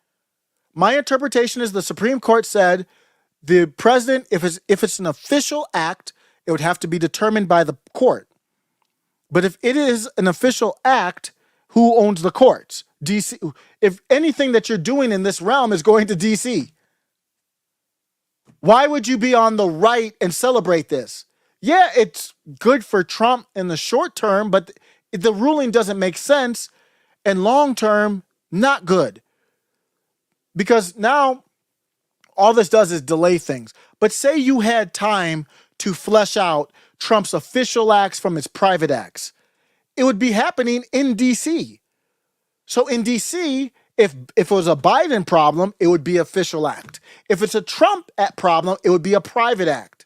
My interpretation is the Supreme Court said the president, if it's an official act, it would have to be determined by the court. But if it is an official act, who owns the courts? DC. If anything that you're doing in this realm is going to DC, why would you be on the right and celebrate this? Yeah, it's good for Trump in the short term, but the ruling doesn't make sense, and long term, not good. Because now all this does is delay things. But say you had time to flesh out Trump's official acts from his private acts. It would be happening in DC. So in DC, if it was a Biden problem, it would be official act. If it's a Trump problem, it would be a private act.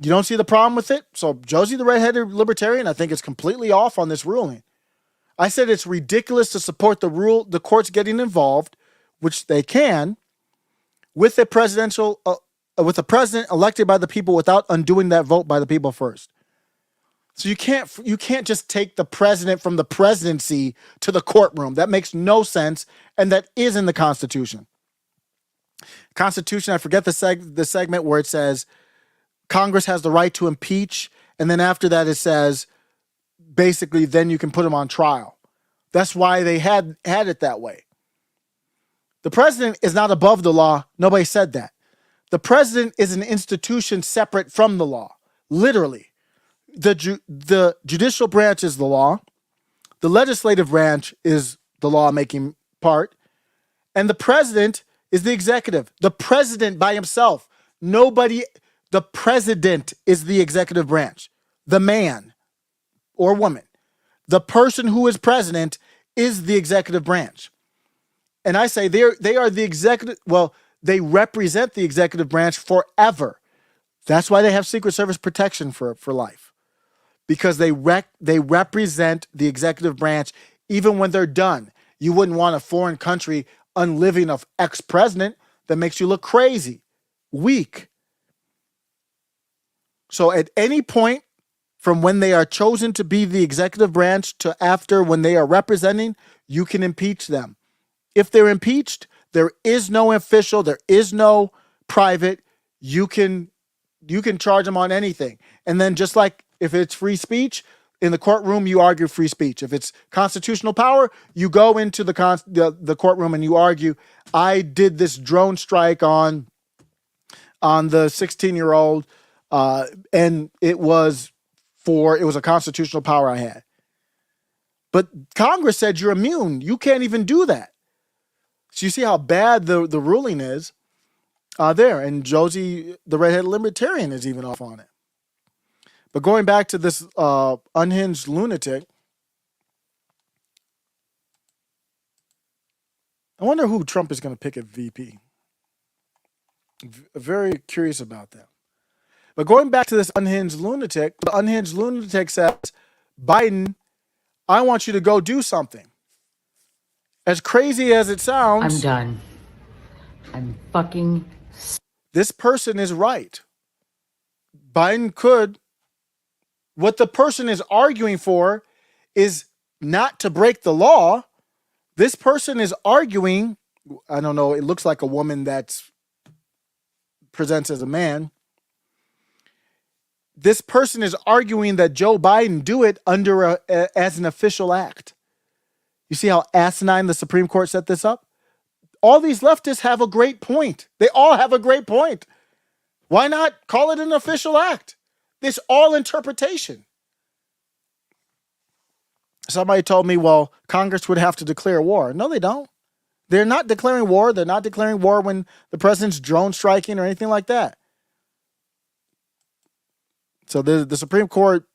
You don't see the problem with it? So Josie, the redheaded libertarian, I think is completely off on this ruling. I said it's ridiculous to support the courts getting involved, which they can, with a president elected by the people without undoing that vote by the people first. So you can't just take the president from the presidency to the courtroom. That makes no sense, and that is in the Constitution. Constitution, I forget the segment where it says Congress has the right to impeach, and then after that it says basically then you can put him on trial. That's why they had it that way. The president is not above the law. Nobody said that. The president is an institution separate from the law, literally. The judicial branch is the law. The legislative branch is the law-making part. And the president is the executive. The president by himself. The president is the executive branch. The man or woman. The person who is president is the executive branch. And I say they are the executive, they represent the executive branch forever. That's why they have Secret Service protection for life. Because they represent the executive branch even when they're done. You wouldn't want a foreign country unliving of ex-president. That makes you look crazy, weak. So at any point from when they are chosen to be the executive branch to after when they are representing, you can impeach them. If they're impeached, there is no official, there is no private. You can charge them on anything. And then just like if it's free speech, in the courtroom, you argue free speech. If it's constitutional power, you go into the courtroom and you argue, I did this drone strike on the 16-year-old, and it was a constitutional power I had. But Congress said you're immune. You can't even do that. So you see how bad the ruling is there. And Josie, the redheaded libertarian, is even off on it. But going back to this unhinged lunatic, I wonder who Trump is going to pick at VP. Very curious about that. But going back to this unhinged lunatic, the unhinged lunatic says, Biden, I want you to go do something. As crazy as it sounds, I'm done. I'm fucking. This person is right. Biden could. What the person is arguing for is not to break the law. This person is arguing, I don't know, it looks like a woman that presents as a man. This person is arguing that Joe Biden do it as an official act. You see how asinine the Supreme Court set this up? All these leftists have a great point. They all have a great point. Why not call it an official act? It's all interpretation. Somebody told me, well, Congress would have to declare war. No, they don't. They're not declaring war. They're not declaring war when the president's drone striking or anything like that. So the Supreme Court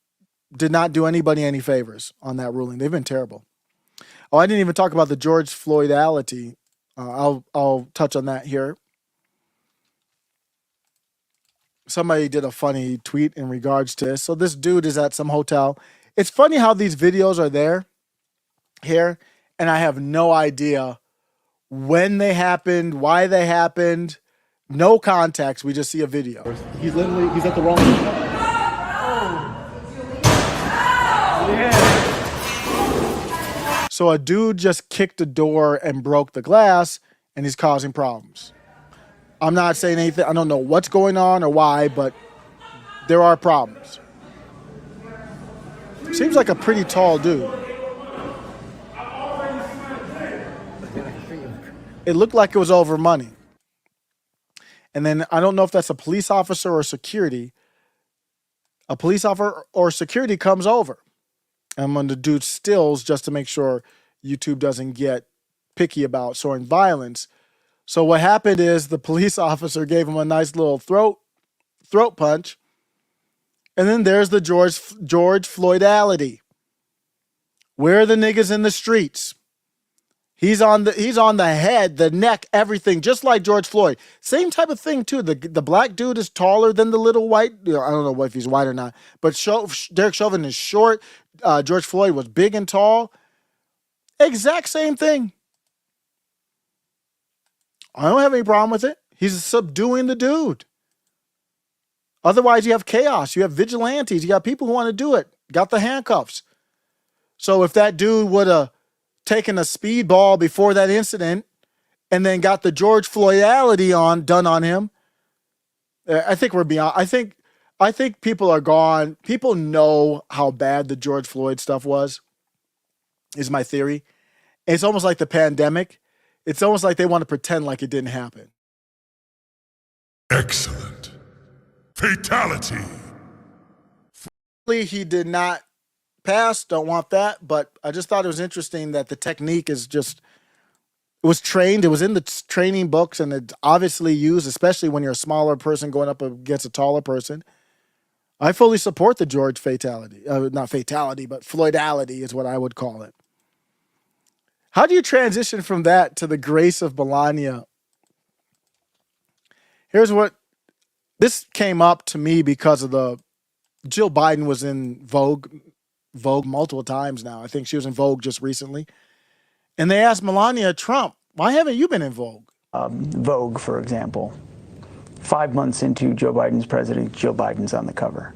did not do anybody any favors on that ruling. They've been terrible. Oh, I didn't even talk about the George Floydality. I'll touch on that here. Somebody did a funny tweet in regards to this. So this dude is at some hotel. It's funny how these videos are here, and I have no idea when they happened, why they happened, no context. We just see a video. He's at the wrong hotel. So a dude just kicked a door and broke the glass, and he's causing problems. I'm not saying anything. I don't know what's going on or why, but there are problems. Seems like a pretty tall dude. It looked like it was over money. And then I don't know if that's a police officer or security. A police officer or security comes over. And when the dude stills, just to make sure YouTube doesn't get picky about showing violence. So what happened is the police officer gave him a nice little throat punch. And then there's the George Floydality. Where are the niggas in the streets? He's on the head, the neck, everything, just like George Floyd. Same type of thing too. The black dude is taller than the little white. I don't know if he's white or not, but Derek Chauvin is short. George Floyd was big and tall. Exact same thing. I don't have any problem with it. He's subduing the dude. Otherwise, you have chaos. You have vigilantes. You got people who want to do it. Got the handcuffs. So if that dude would have taken a speedball before that incident and then got the George Floydality done on him, I think we're beyond. I think people are gone. People know how bad the George Floyd stuff was, is my theory. It's almost like the pandemic. It's almost like they want to pretend like it didn't happen. Excellent. Fatality. He did not pass. Don't want that. But I just thought it was interesting that the technique is just, it was trained. It was in the training books and it's obviously used, especially when you're a smaller person going up against a taller person. I fully support the George fatality. Not fatality, but Floydality is what I would call it. How do you transition from that to the grace of Melania? Here's what, this came up to me because of Jill Biden was in Vogue multiple times now. I think she was in Vogue just recently. And they asked Melania Trump, why haven't you been in Vogue? Vogue, for example. 5 months into Joe Biden's presidency, Joe Biden's on the cover.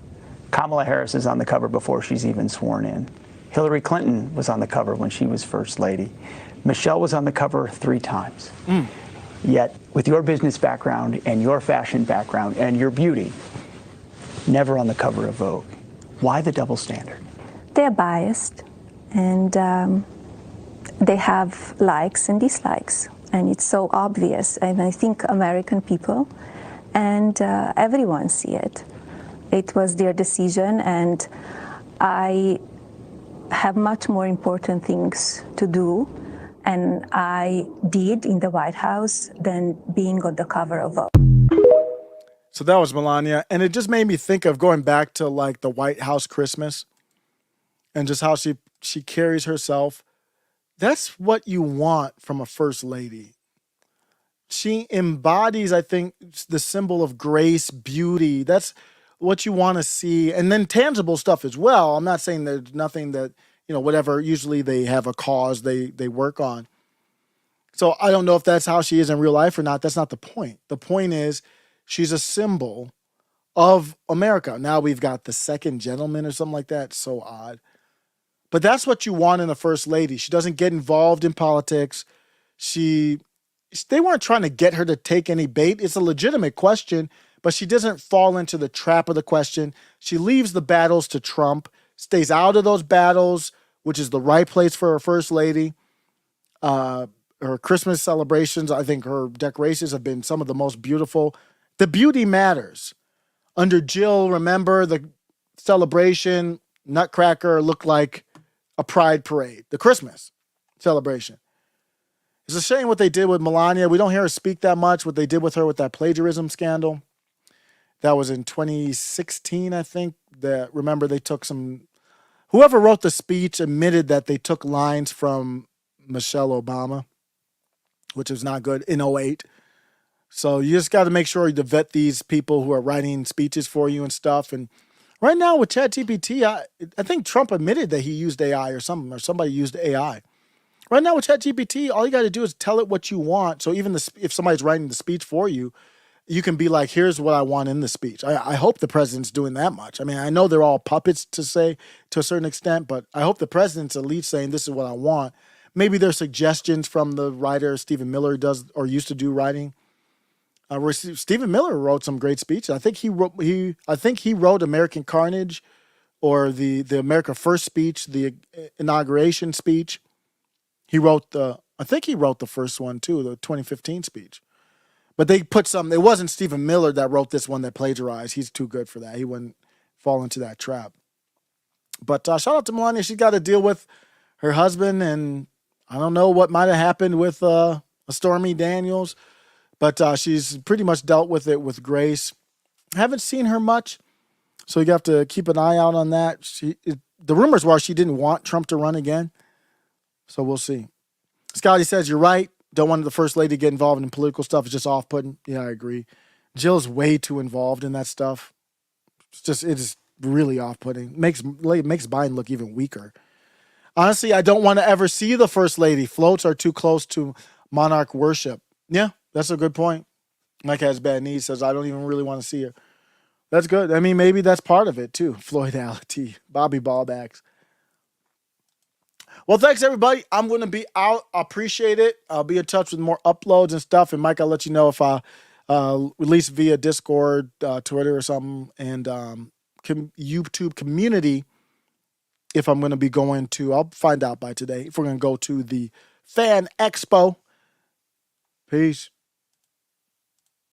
Kamala Harris is on the cover before she's even sworn in. Hillary Clinton was on the cover when she was first lady. Michelle was on the cover 3 times. Yet, with your business background and your fashion background and your beauty, never on the cover of Vogue. Why the double standard? They're biased, and they have likes and dislikes, and it's so obvious. And I think American people and everyone see it. It was their decision, and I have much more important things to do, and I did in the White House than being on the cover of Vogue. So that was Melania, and it just made me think of going back to like the White House Christmas and just how she carries herself. That's what you want from a first lady. She embodies, I think, the symbol of grace, beauty. That's what you want to see. And then tangible stuff as well. I'm not saying there's nothing that, whatever, usually they have a cause they work on. So I don't know if that's how she is in real life or not. That's not the point. The point is she's a symbol of America. Now we've got the second gentleman or something like that. So odd. But that's what you want in a first lady. She doesn't get involved in politics. They weren't trying to get her to take any bait. It's a legitimate question, but she doesn't fall into the trap of the question. She leaves the battles to Trump, stays out of those battles, which is the right place for a first lady. Her Christmas celebrations, I think her decorations have been some of the most beautiful. The beauty matters. Under Jill, remember the celebration, Nutcracker looked like a pride parade, the Christmas celebration. It's a shame what they did with Melania. We don't hear her speak that much, what they did with her with that plagiarism scandal. That was in 2016, I think. Remember, they took whoever wrote the speech admitted that they took lines from Michelle Obama, which was not good, in 2008. So you just got to make sure you vet these people who are writing speeches for you and stuff. And right now with ChatGPT, I think Trump admitted that he used AI or somebody used AI. Right now with ChatGPT, all you got to do is tell it what you want. So even if somebody's writing the speech for you, you can be like, here's what I want in the speech. I hope the president's doing that much. I mean, I know they're all puppets to a certain extent, but I hope the president's at least saying this is what I want. Maybe there's suggestions from the writer Stephen Miller does or used to do writing. Stephen Miller wrote some great speeches. I think he wrote American Carnage, or the America First speech, the inauguration speech. I think he wrote the first one too, the 2015 speech. But they put it wasn't Stephen Miller that wrote this one that plagiarized. He's too good for that. He wouldn't fall into that trap. But shout out to Melania. She's got to deal with her husband, and I don't know what might have happened with Stormy Daniels, but she's pretty much dealt with it with grace. Haven't seen her much, so you have to keep an eye out on that. The rumors were she didn't want Trump to run again, so we'll see. Scotty says, you're right. Don't want the first lady to get involved in political stuff. It's just off-putting. Yeah, I agree. Jill's way too involved in that stuff. It is really off-putting. Makes Biden look even weaker. Honestly, I don't want to ever see the first lady. Floats are too close to monarch worship. Yeah, that's a good point. Mike has bad knees, says, I don't even really want to see her. That's good. I mean, maybe that's part of it too. Floydality. Bobby Ballbacks. Well, thanks, everybody. I'm going to be out. I appreciate it. I'll be in touch with more uploads and stuff. And, Mike, I'll let you know if I release via Discord, Twitter or something, and YouTube community if I'm going to be going to. I'll find out by today if we're going to go to the Fan Expo. Peace.